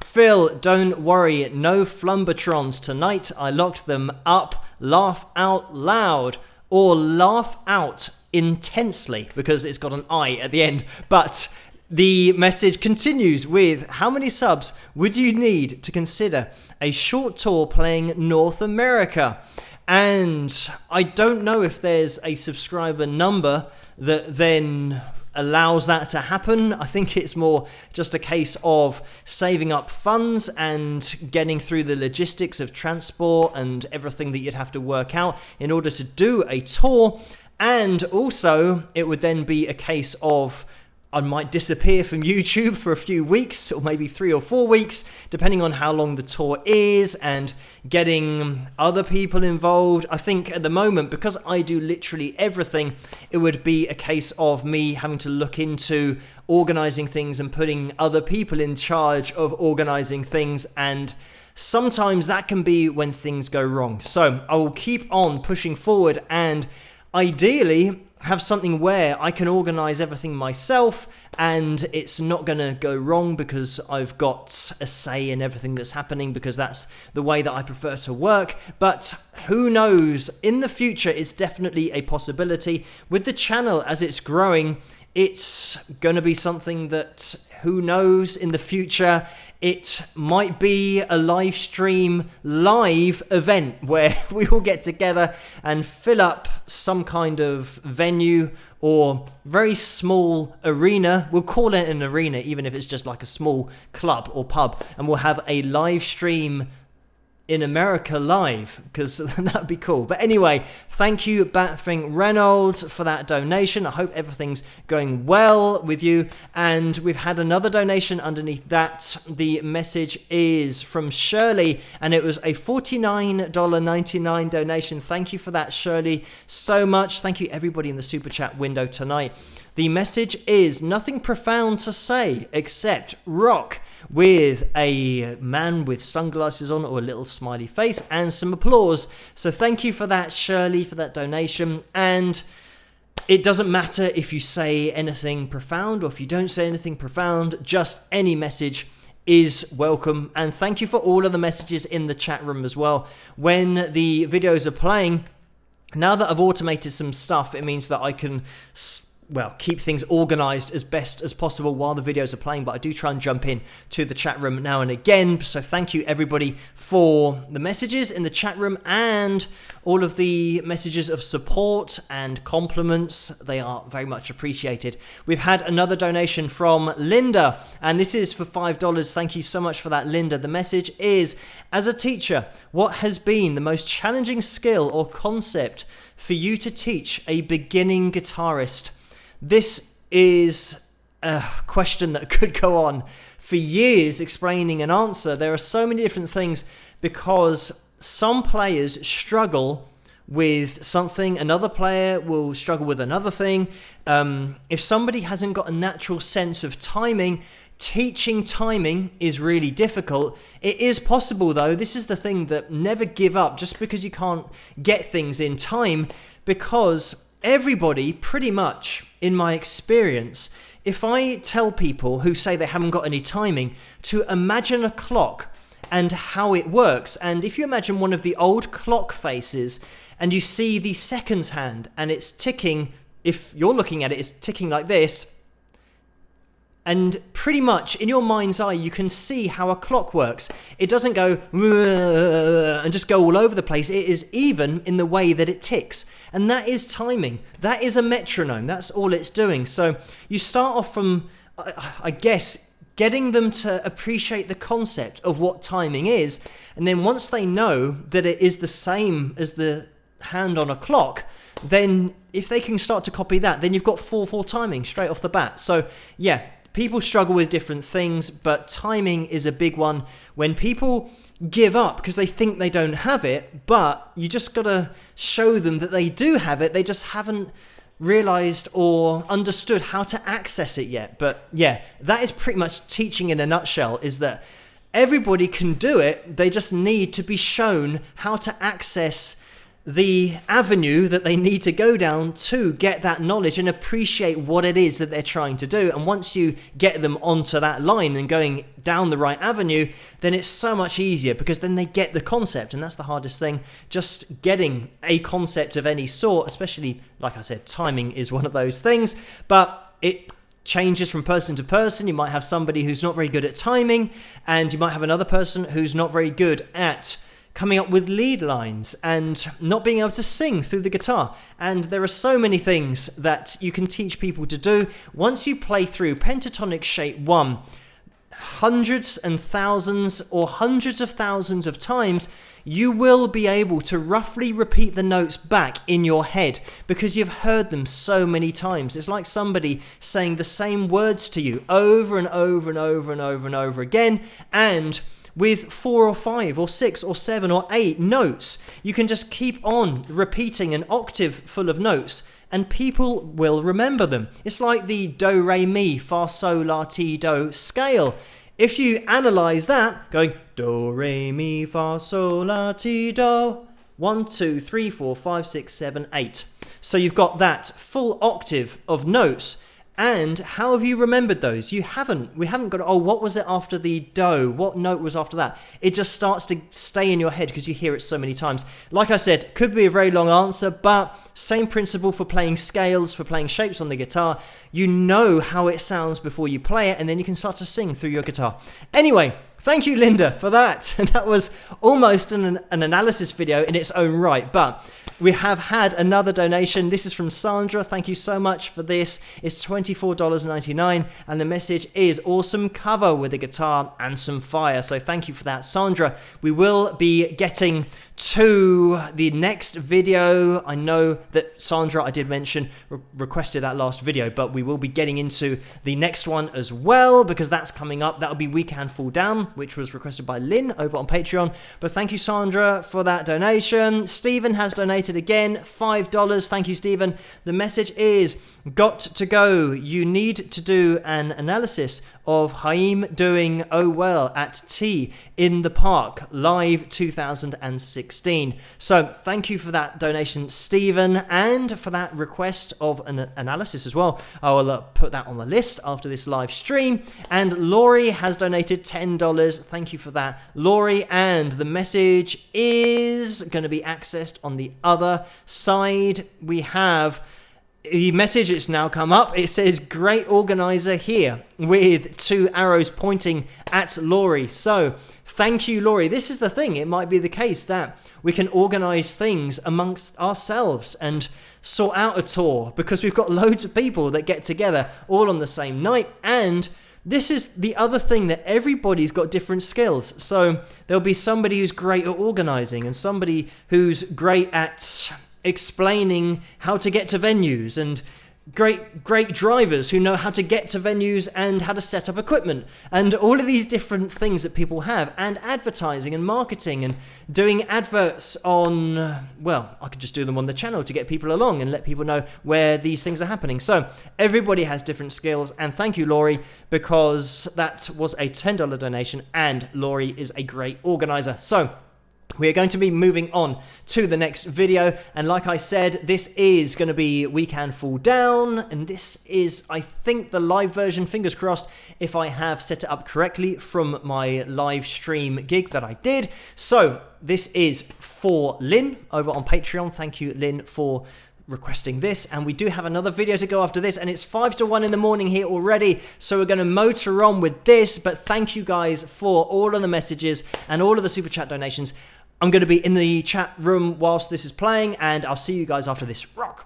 Phil, don't worry, no Flumbertrons tonight. I locked them up. Laugh out loud. Or laugh out intensely, because it's got an I at the end. But the message continues with, how many subs would you need to consider a short tour playing North America? And I don't know if there's a subscriber number that then allows that to happen. I think it's more just a case of saving up funds and getting through the logistics of transport and everything that you'd have to work out in order to do a tour. And also it would then be a case of I might disappear from YouTube for a few weeks, or maybe 3 or 4 weeks, depending on how long the tour is and getting other people involved. I think at the moment, because I do literally everything, it would be a case of me having to look into organizing things and putting other people in charge of organizing things. And sometimes that can be when things go wrong. So I will keep on pushing forward and ideally have something where I can organize everything myself and it's not going to go wrong because I've got a say in everything that's happening, because that's the way that I prefer to work. But who knows, in the future it's definitely a possibility. With the channel as it's growing, It's going to be something that, who knows, in the future, it might be a live stream live event where we all get together and fill up some kind of venue or very small arena. We'll call it an arena, even if it's just like a small club or pub, and we'll have a live stream in America live, because that'd be cool. But anyway, thank you, Batfing Reynolds, for that donation. I hope everything's going well with you. And we've had another donation underneath that. The message is from Shirley, and it was a $49.99 donation. Thank you for that, Shirley, so much. Thank you, everybody in the super chat window tonight. The message is nothing profound to say except rock, with a man with sunglasses on or a little smiley face and some applause. So thank you for that, Shirley, for that donation. And it doesn't matter if you say anything profound or if you don't say anything profound, just any message is welcome. And thank you for all of the messages in the chat room as well. When the videos are playing, now that I've automated some stuff, it means that I can keep things organized as best as possible while the videos are playing, but I do try and jump in to the chat room now and again. So thank you, everybody, for the messages in the chat room and all of the messages of support and compliments. They are very much appreciated. We've had another donation from Linda, and this is for $5. Thank you so much for that, Linda. The message is, as a teacher, what has been the most challenging skill or concept for you to teach a beginning guitarist? This is a question that could go on for years explaining an answer. There are so many different things, because some players struggle with something, another player will struggle with another thing. If somebody hasn't got a natural sense of timing, teaching timing is really difficult. It is possible, though. This is the thing, that never give up just because you can't get things in time, because everybody, pretty much, in my experience, if I tell people who say they haven't got any timing to imagine a clock and how it works, and if you imagine one of the old clock faces and you see the seconds hand and it's ticking, if you're looking at it, it's ticking like this, and pretty much in your mind's eye you can see how a clock works. It doesn't go and just go all over the place. It is even in the way that it ticks, and that is timing. That is a metronome. That's all it's doing. So you start off from, I guess, getting them to appreciate the concept of what timing is, and then once they know that it is the same as the hand on a clock, then if they can start to copy that, then you've got 4/4 timing straight off the bat. So yeah, people struggle with different things, but timing is a big one. When people give up because they think they don't have it, but you just got to show them that they do have it. They just haven't realized or understood how to access it yet. But yeah, that is pretty much teaching in a nutshell, is that everybody can do it. They just need to be shown how to access the avenue that they need to go down to get that knowledge and appreciate what it is that they're trying to do. And once you get them onto that line and going down the right avenue, then it's so much easier, because then they get the concept, and that's the hardest thing, just getting a concept of any sort. Especially, like I said, timing is one of those things, but it changes from person to person. You might have somebody who's not very good at timing, and you might have another person who's not very good at coming up with lead lines and not being able to sing through the guitar. And there are so many things that you can teach people to do. Once you play through pentatonic shape 1 hundreds and thousands or hundreds of thousands of times, you will be able to roughly repeat the notes back in your head, because you've heard them so many times. It's like somebody saying the same words to you over and over and over and over and over again, and with 4 or 5 or 6 or 7 or 8 notes, you can just keep on repeating an octave full of notes, and people will remember them. It's like the do, re, mi, fa, sol, la, ti, do scale. If you analyze that, going do, re, mi, fa, sol, la, ti, do, 1, 2, 3, 4, 5, 6, 7, 8. So you've got that full octave of notes, And how have you remembered those? You haven't. We haven't got, oh, what was it after the do? What note was after that? It just starts to stay in your head because you hear it so many times. Like I said, could be a very long answer, but same principle for playing scales, for playing shapes on the guitar. You know how it sounds before you play it, and then you can start to sing through your guitar. Anyway, thank you, Linda, for that. And that was almost an analysis video in its own right, but we have had another donation. This is from Sandra. Thank you so much for this. It's $24.99, and the message is awesome cover with a guitar and some fire. So thank you for that, Sandra. We will be getting to the next video. I know that Sandra, I did mention, requested that last video, but we will be getting into the next one as well, because that's coming up. That'll be We Can Fall Down, which was requested by Lynn over on Patreon. But thank you, Sandra, for that donation. Stephen has donated again, $5. Thank you, Stephen. The message is, got to go. You need to do an analysis of Haim doing Oh Well at Tea in the Park live 2016. So thank you for that donation, Stephen, and for that request of an analysis as well. I will put that on the list after this live stream. And Laurie has donated $10. Thank you for that, Laurie. And the message is going to be accessed on the other side. We have the message, it's now come up. It says great organizer here with 2 arrows pointing at Laurie. So thank you, Laurie. This is the thing. It might be the case that we can organize things amongst ourselves and sort out a tour, because we've got loads of people that get together all on the same night. And this is the other thing, that everybody's got different skills. So there'll be somebody who's great at organizing and somebody who's great at explaining how to get to venues, and great drivers who know how to get to venues and how to set up equipment, and all of these different things that people have, and advertising and marketing and doing adverts on, well, I could just do them on the channel to get people along and let people know where these things are happening. So everybody has different skills, and thank you, Laurie, because that was a $10 donation, and Laurie is a great organizer. So we are going to be moving on to the next video, and like I said, this is going to be We Can Fall Down, and this is, I think, the live version, fingers crossed, if I have set it up correctly from my live stream gig that I did. So this is for Lynn over on Patreon. Thank you, Lynn, for requesting this, and we do have another video to go after this, and it's 5 to 1 in the morning here already, so we're going to motor on with this. But thank you guys for all of the messages and all of the super chat donations. I'm going to be in the chat room whilst this is playing, and I'll see you guys after this. Rock!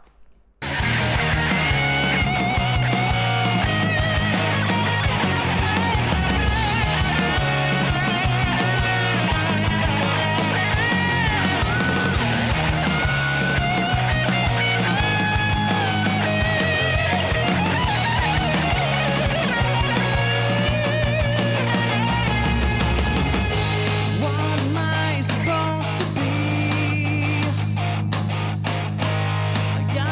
I got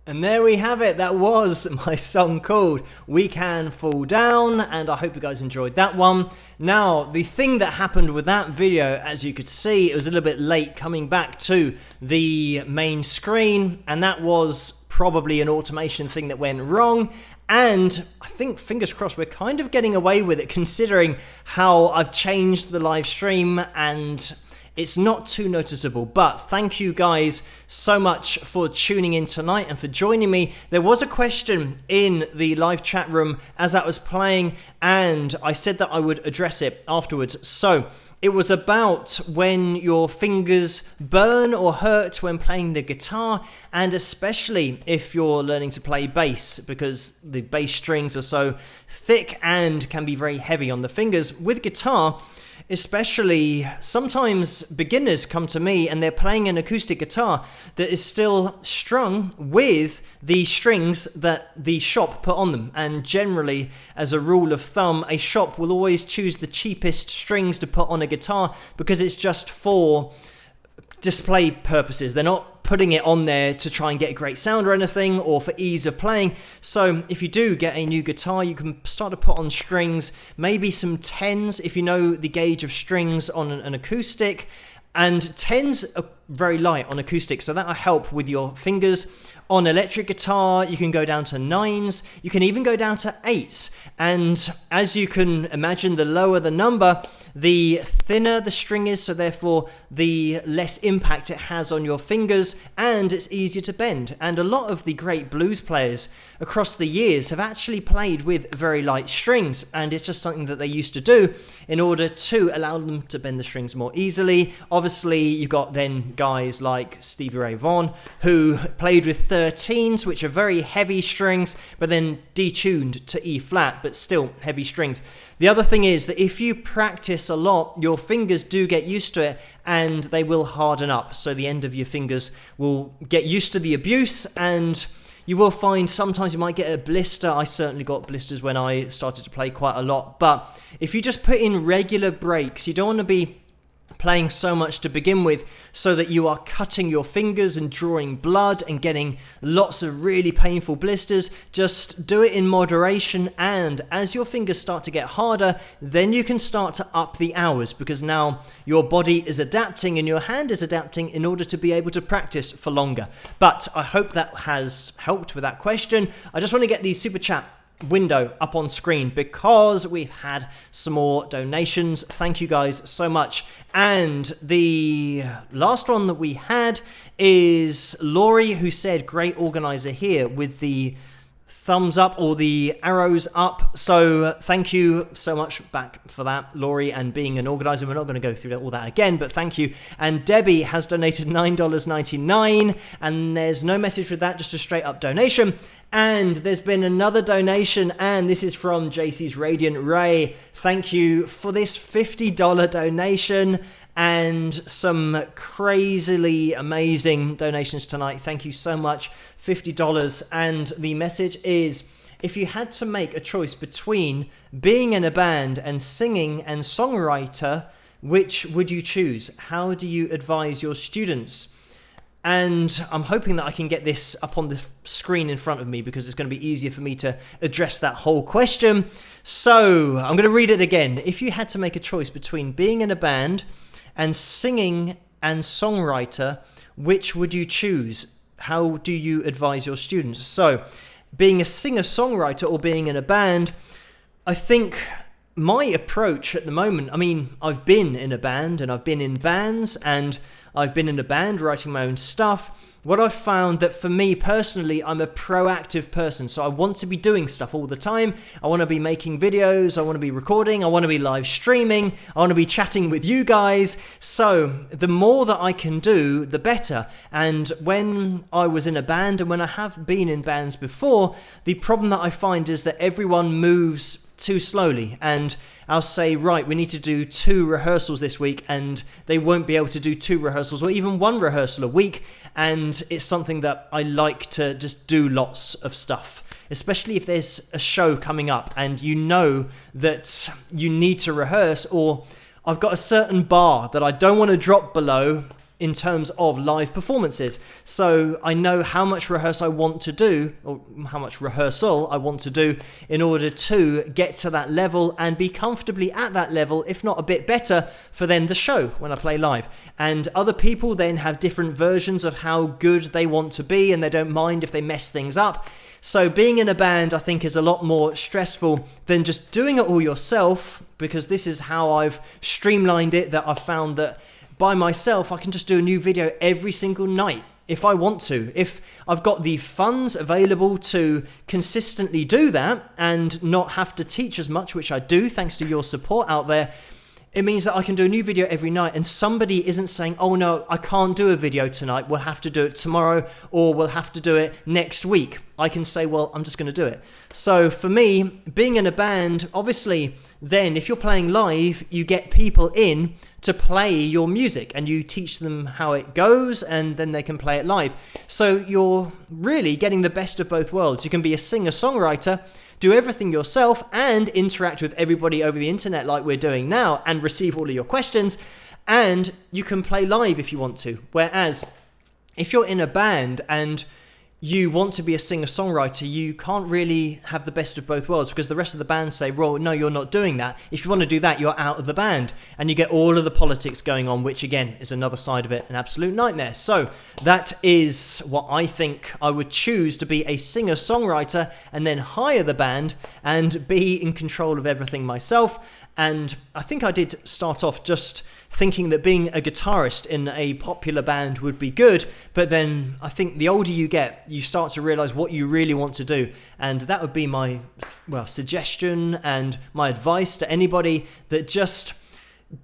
And there we have it. That was my song called We Can Fall Down, and I hope you guys enjoyed that one. Now, the thing that happened with that video, as you could see, it was a little bit late coming back to the main screen, and that was probably an automation thing that went wrong. And I think, fingers crossed, we're kind of getting away with it considering how I've changed the live stream and it's not too noticeable. But thank you guys so much for tuning in tonight and for joining me. There was a question in the live chat room as that was playing, and I said that I would address it afterwards. So it was about when your fingers burn or hurt when playing the guitar, and especially if you're learning to play bass, because the bass strings are so thick and can be very heavy on the fingers. With guitar, especially, sometimes beginners come to me and they're playing an acoustic guitar that is still strung with the strings that the shop put on them. And generally, as a rule of thumb, a shop will always choose the cheapest strings to put on a guitar because it's just for display purposes. They're not putting it on there to try and get a great sound or anything, or for ease of playing. So if you do get a new guitar, you can start to put on strings, maybe some 10s if you know the gauge of strings on an acoustic, and 10s are very light on acoustic, so that'll help with your fingers. On electric guitar, you can go down to 9s, you can even go down to 8s, and as you can imagine, the lower the number, the thinner the string is, so therefore the less impact it has on your fingers, and it's easier to bend. And a lot of the great blues players across the years have actually played with very light strings, and it's just something that they used to do in order to allow them to bend the strings more easily. Obviously, you've got then guys like Stevie Ray Vaughan, who played with 13s, which are very heavy strings, but then detuned to E flat, but still heavy strings. The other thing is that if you practice a lot, your fingers do get used to it and they will harden up. So the end of your fingers will get used to the abuse, and you will find sometimes you might get a blister. I certainly got blisters when I started to play quite a lot. But if you just put in regular breaks, you don't want to be playing so much to begin with so that you are cutting your fingers and drawing blood and getting lots of really painful blisters. Just do it in moderation, and as your fingers start to get harder, then you can start to up the hours, because now your body is adapting and your hand is adapting in order to be able to practice for longer. But I hope that has helped with that question. I just want to get these super chat window up on screen because we've had some more donations. Thank you guys so much. And the last one that we had is Laurie, who said great organizer here with the thumbs up or the arrows up. So thank you so much back for that, Laurie, and being an organizer. We're not going to go through all that again, but thank you. And Debbie has donated $9.99, and there's no message with that, just a straight up donation. And there's been another donation, and this is from JC's Radiant Ray. Thank you for this $50 donation and some crazily amazing donations tonight. Thank you so much. $50. And the message is, if you had to make a choice between being in a band and singing and songwriter, which would you choose? How do you advise your students? And I'm hoping that I can get this up on the screen in front of me because it's going to be easier for me to address that whole question. So I'm going to read it again. If you had to make a choice between being in a band and singing and songwriter, which would you choose? How do you advise your students? So being a singer-songwriter or being in a band, I think my approach at the moment, I mean, I've been in a band and I've been in bands and I've been in a band writing my own stuff. What I've found that for me personally, I'm a proactive person. So I want to be doing stuff all the time. I want to be making videos. I want to be recording. I want to be live streaming. I want to be chatting with you guys. So the more that I can do, the better. And when I was in a band and when I have been in bands before, the problem that I find is that everyone moves too slowly, and I'll say, right, we need to do 2 rehearsals this week, and they won't be able to do 2 rehearsals or even 1 rehearsal a week. And it's something that I like to just do lots of stuff, especially if there's a show coming up and you know that you need to rehearse, or I've got a certain bar that I don't want to drop below in terms of live performances. So I know how much rehearsal I want to do, or how much rehearsal I want to do in order to get to that level and be comfortably at that level, if not a bit better, for then the show when I play live. And other people then have different versions of how good they want to be, and they don't mind if they mess things up. So being in a band, I think, is a lot more stressful than just doing it all yourself, because this is how I've streamlined it, that I've found that by myself, I can just do a new video every single night if I want to. If I've got the funds available to consistently do that and not have to teach as much, which I do thanks to your support out there, it means that I can do a new video every night, and somebody isn't saying, oh no, I can't do a video tonight, we'll have to do it tomorrow, or we'll have to do it next week. I can say, well, I'm just going to do it. So for me, being in a band, obviously, then if you're playing live, you get people in to play your music and you teach them how it goes, and then they can play it live. So you're really getting the best of both worlds. You can be a singer-songwriter, do everything yourself, and interact with everybody over the internet like we're doing now and receive all of your questions, and you can play live if you want to. Whereas if you're in a band and you want to be a singer-songwriter, you can't really have the best of both worlds, because the rest of the band say, well, no, you're not doing that. If you want to do that, you're out of the band. And you get all of the politics going on, which again is another side of it, an absolute nightmare. So that is what I think I would choose, to be a singer-songwriter and then hire the band and be in control of everything myself. And I think I did start off just thinking that being a guitarist in a popular band would be good, but then I think the older you get, you start to realize what you really want to do. And that would be my, well, suggestion and my advice to anybody, that just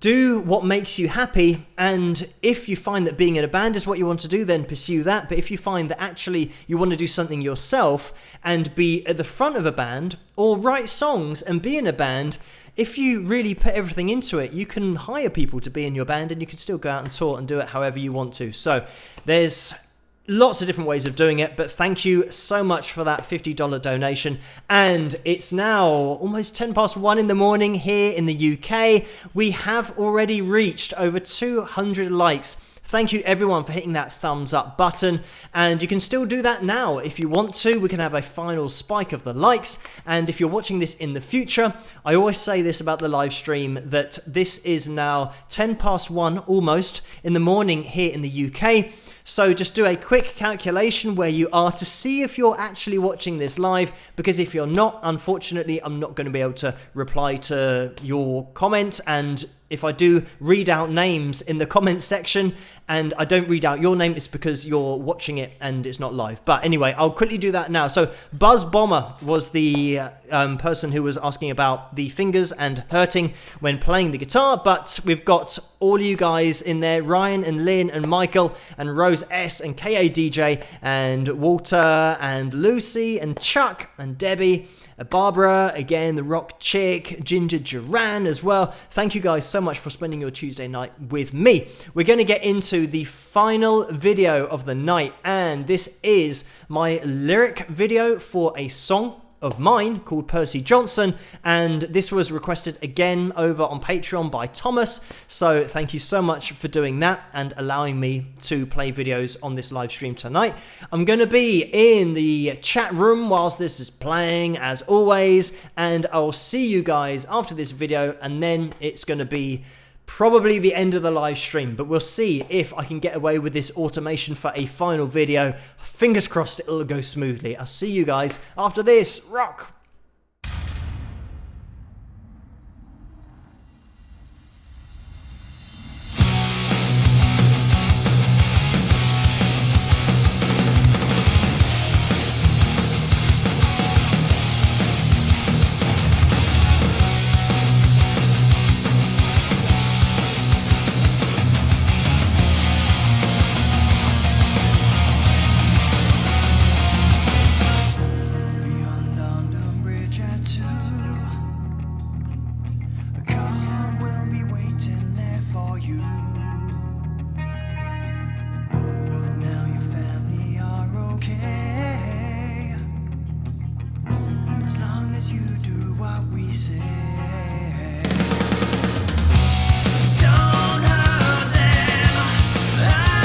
do what makes you happy. And if you find that being in a band is what you want to do, then pursue that. But if you find that actually you want to do something yourself and be at the front of a band, or write songs and be in a band, if you really put everything into it, you can hire people to be in your band, and you can still go out and tour and do it however you want to. So there's lots of different ways of doing it, but thank you so much for that $50 donation. And it's now almost 1:10 in the morning here in the UK. We have already reached over 200 likes. Thank you everyone for hitting that thumbs up button, and you can still do that now if you want to. We can have a final spike of the likes, and if you're watching this in the future, I always say this about the live stream, that this is now 1:10 almost in the morning here in the UK. So just do a quick calculation where you are to see if you're actually watching this live, because if you're not, unfortunately, I'm not going to be able to reply to your comments. And if I do read out names in the comments section and I don't read out your name, it's because you're watching it and it's not live. But anyway, I'll quickly do that now. So Buzz Bomber was the person who was asking about the fingers and hurting when playing the guitar, but we've got all you guys in there, Ryan and Lynn and Michael and Rose S and KADJ and Walter and Lucy and Chuck and Debbie, Barbara, again, the Rock Chick, Ginger Duran as well. Thank you guys so much for spending your Tuesday night with me. We're going to get into the final video of the night, and this is my lyric video for a song of mine called Percy Johnson, and this was requested again over on Patreon by Thomas, so thank you so much for doing that and allowing me to play videos on this live stream tonight. I'm going to be in the chat room whilst this is playing as always, and I'll see you guys after this video, and then it's going to be probably the end of the live stream, but we'll see if I can get away with this automation for a final video. Fingers crossed it'll go smoothly. I'll see you guys after this. Rock! Don't hurt them.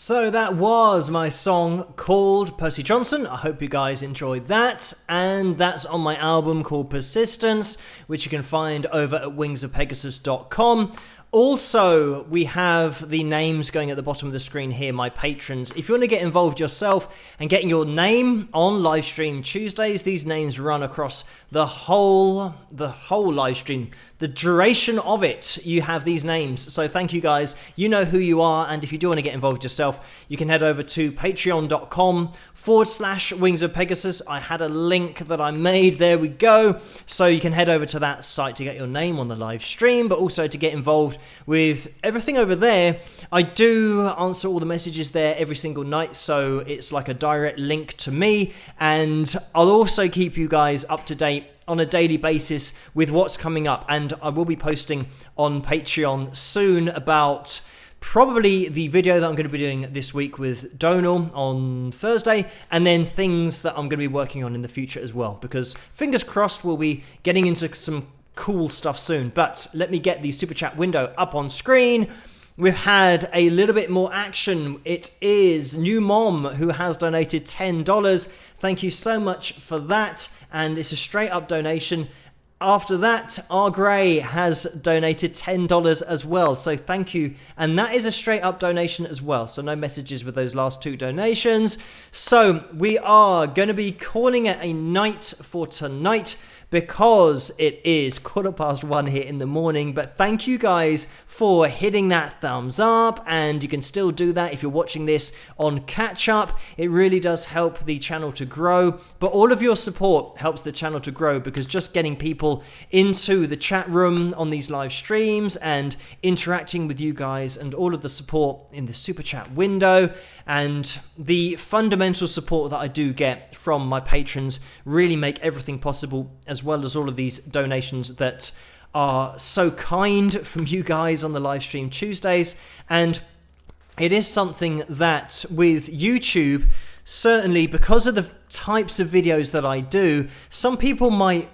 So that was my song called Percy Johnson. I hope you guys enjoyed that. And that's on my album called Persistence, which you can find over at wingsofpegasus.com. Also, we have the names going at the bottom of the screen here, my patrons. If you want to get involved yourself and getting your name on Livestream Tuesdays, these names run across the whole live stream. The duration of it, you have these names. So thank you guys. You know who you are. And if you do want to get involved yourself, you can head over to patreon.com/Wings of Pegasus. I had a link that I made. There we go. So you can head over to that site to get your name on the live stream, but also to get involved with everything over there. I do answer all the messages there every single night. So it's like a direct link to me. And I'll also keep you guys up to date on a daily basis with what's coming up, and I will be posting on Patreon soon about probably the video that I'm going to be doing this week with Donal on Thursday, and then things that I'm going to be working on in the future as well, because fingers crossed we'll be getting into some cool stuff soon. But let me get the super chat window up on screen. We've had a little bit more action. It is New Mom who has donated $10. Thank you so much for that. And it's a straight up donation. After that, R. Gray has donated $10 as well. So thank you. And that is a straight up donation as well. So no messages with those last two donations. So we are going to be calling it a night for tonight, because it is 1:15 here in the morning. But thank you guys for hitting that thumbs up, and you can still do that if you're watching this on catch up. It really does help the channel to grow, but all of your support helps the channel to grow, because just getting people into the chat room on these live streams and interacting with you guys, and all of the support in the super chat window and the fundamental support that I do get from my patrons really make everything possible, as well as all of these donations that are so kind from you guys on the live stream Tuesdays. And it is something that with YouTube, certainly because of the types of videos that I do, some people might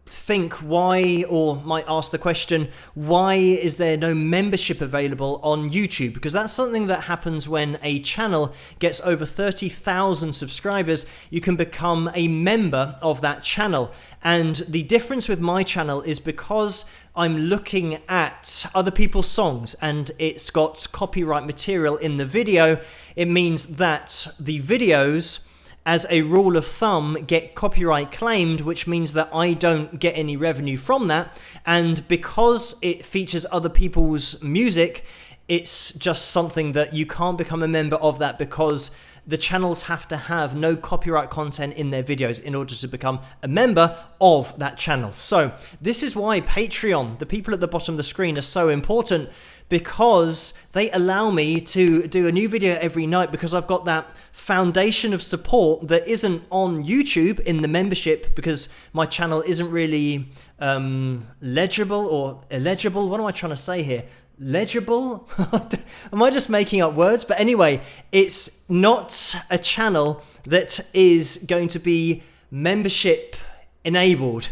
think why, or might ask the question, why is there no membership available on YouTube? Because that's something that happens when a channel gets over 30,000 subscribers. You can become a member of that channel. And the difference with my channel is because I'm looking at other people's songs and it's got copyright material in the video, it means that the videos, as a rule of thumb, get copyright claimed, which means that I don't get any revenue from that. And because it features other people's music, it's just something that you can't become a member of that, because the channels have to have no copyright content in their videos in order to become a member of that channel. So this is why Patreon, the people at the bottom of the screen, are so important, because they allow me to do a new video every night, because I've got that foundation of support that isn't on YouTube in the membership, because my channel isn't really legible or illegible. What am I trying to say here? Legible? Am I just making up words? But anyway, it's not a channel that is going to be membership enabled,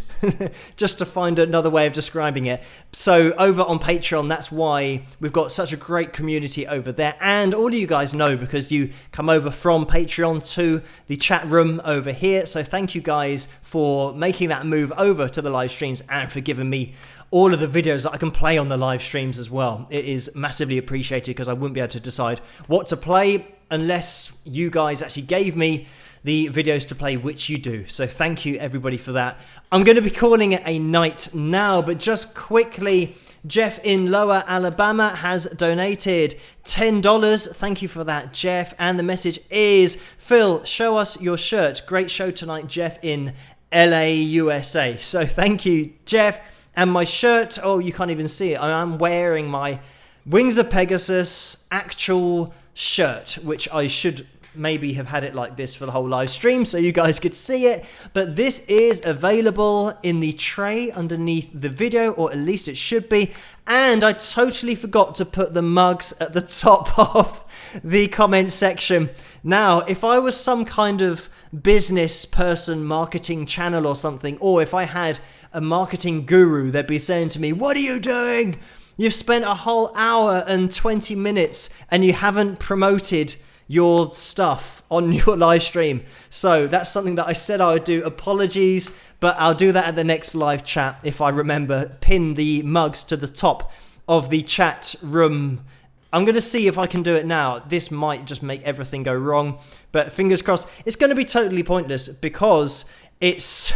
just to find another way of describing it. So over on Patreon, that's why we've got such a great community over there. And all of you guys know, because you come over from Patreon to the chat room over here. So thank you guys for making that move over to the live streams, and for giving me all of the videos that I can play on the live streams as well. It is massively appreciated, because I wouldn't be able to decide what to play unless you guys actually gave me the videos to play, which you do. So thank you everybody for that. I'm going to be calling it a night now, but just quickly, Jeff in Lower Alabama has donated $10. Thank you for that, Jeff. And the message is, Phil, show us your shirt. Great show tonight, Jeff in LA, USA. So thank you, Jeff. And my shirt, oh, you can't even see it. I'm wearing my Wings of Pegasus actual shirt, which I should maybe have had it like this for the whole live stream so you guys could see it. But this is available in the tray underneath the video, or at least it should be. And I totally forgot to put the mugs at the top of the comment section. Now, if I was some kind of business person, marketing channel or something, or if I had a marketing guru, they'd be saying to me, what are you doing? You've spent a whole hour and 20 minutes and you haven't promoted your stuff on your live stream. So that's something that I said I would do. Apologies, but I'll do that at the next live chat if I remember. Pin the mugs to the top of the chat room. I'm going to see if I can do it now. This might just make everything go wrong, but fingers crossed. It's going to be totally pointless because it's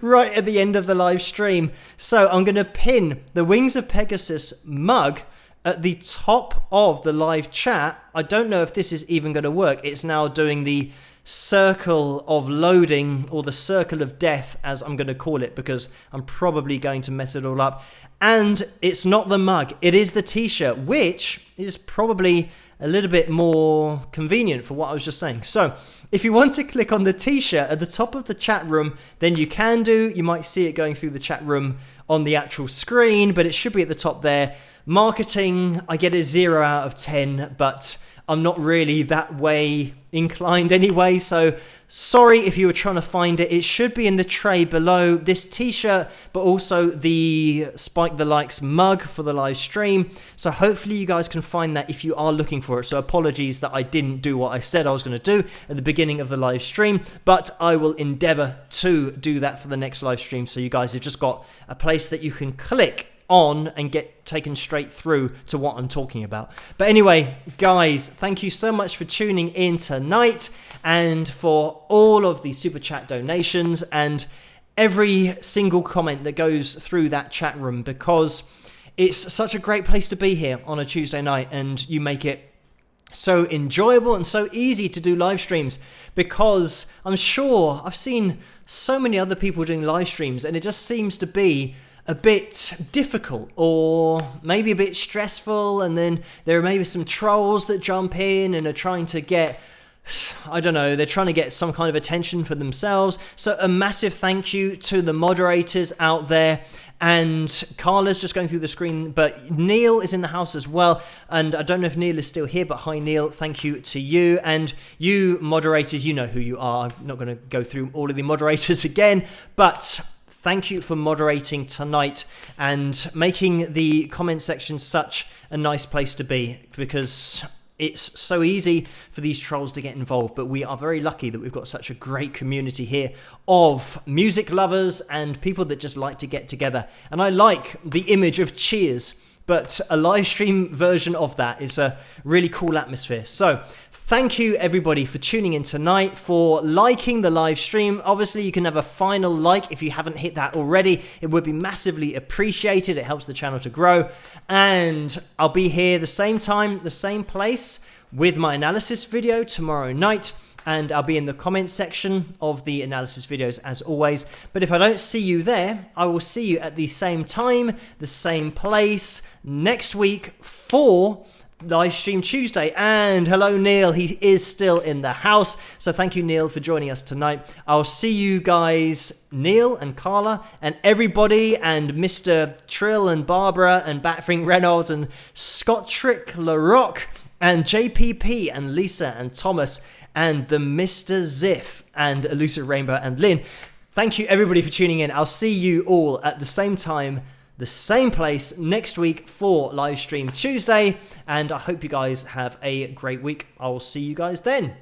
right at the end of the live stream. So I'm going to pin the Wings of Pegasus mug at the top of the live chat. I don't know if this is even going to work. It's now doing the circle of loading, or the circle of death, as I'm going to call it, because I'm probably going to mess it all up. And it's not the mug, it is the t-shirt, which is probably a little bit more convenient for what I was just saying. So if you want to click on the t-shirt at the top of the chat room, then you can do. You might see it going through the chat room on the actual screen, but it should be at the top there. Marketing, I get a 0 out of 10, but I'm not really that way inclined anyway, so sorry if you were trying to find it. It should be in the tray below this t-shirt, but also the Spike the Likes mug for the live stream. So hopefully you guys can find that if you are looking for it. So apologies that I didn't do what I said I was going to do at the beginning of the live stream, but I will endeavor to do that for the next live stream. So you guys have just got a place that you can click on and get taken straight through to what I'm talking about. But anyway, guys, thank you so much for tuning in tonight and for all of the super chat donations and every single comment that goes through that chat room, because it's such a great place to be here on a Tuesday night, and you make it so enjoyable and so easy to do live streams, because I'm sure I've seen so many other people doing live streams and it just seems to be a bit difficult or maybe a bit stressful, and then there are maybe some trolls that jump in and are trying to get, I don't know, they're trying to get some kind of attention for themselves. So a massive thank you to the moderators out there. And Carla's just going through the screen, but Neil is in the house as well. And I don't know if Neil is still here, but hi Neil, thank you to you. And you moderators, you know who you are. I'm not going to go through all of the moderators again, but thank you for moderating tonight and making the comment section such a nice place to be, because it's so easy for these trolls to get involved, but we are very lucky that we've got such a great community here of music lovers and people that just like to get together. And I like the image of Cheers, but a live stream version of that is a really cool atmosphere. So thank you everybody for tuning in tonight, for liking the live stream. Obviously you can have a final like if you haven't hit that already. It would be massively appreciated. It helps the channel to grow. And I'll be here the same time, the same place with my analysis video tomorrow night. And I'll be in the comment section of the analysis videos as always. But if I don't see you there, I will see you at the same time, the same place next week for Live Stream Tuesday. And hello Neil, he is still in the house, so thank you Neil for joining us tonight. I'll see you guys, Neil and Carla and everybody, and Mr. Trill and Barbara and Batfring Reynolds and Scott Trick LaRock and JPP and Lisa and Thomas and the Mr. Ziff and Elusive Rainbow and Lynn. Thank you everybody for tuning in. I'll see you all at the same time, the same place next week for Live Stream Tuesday, and I hope you guys have a great week. I will see you guys then.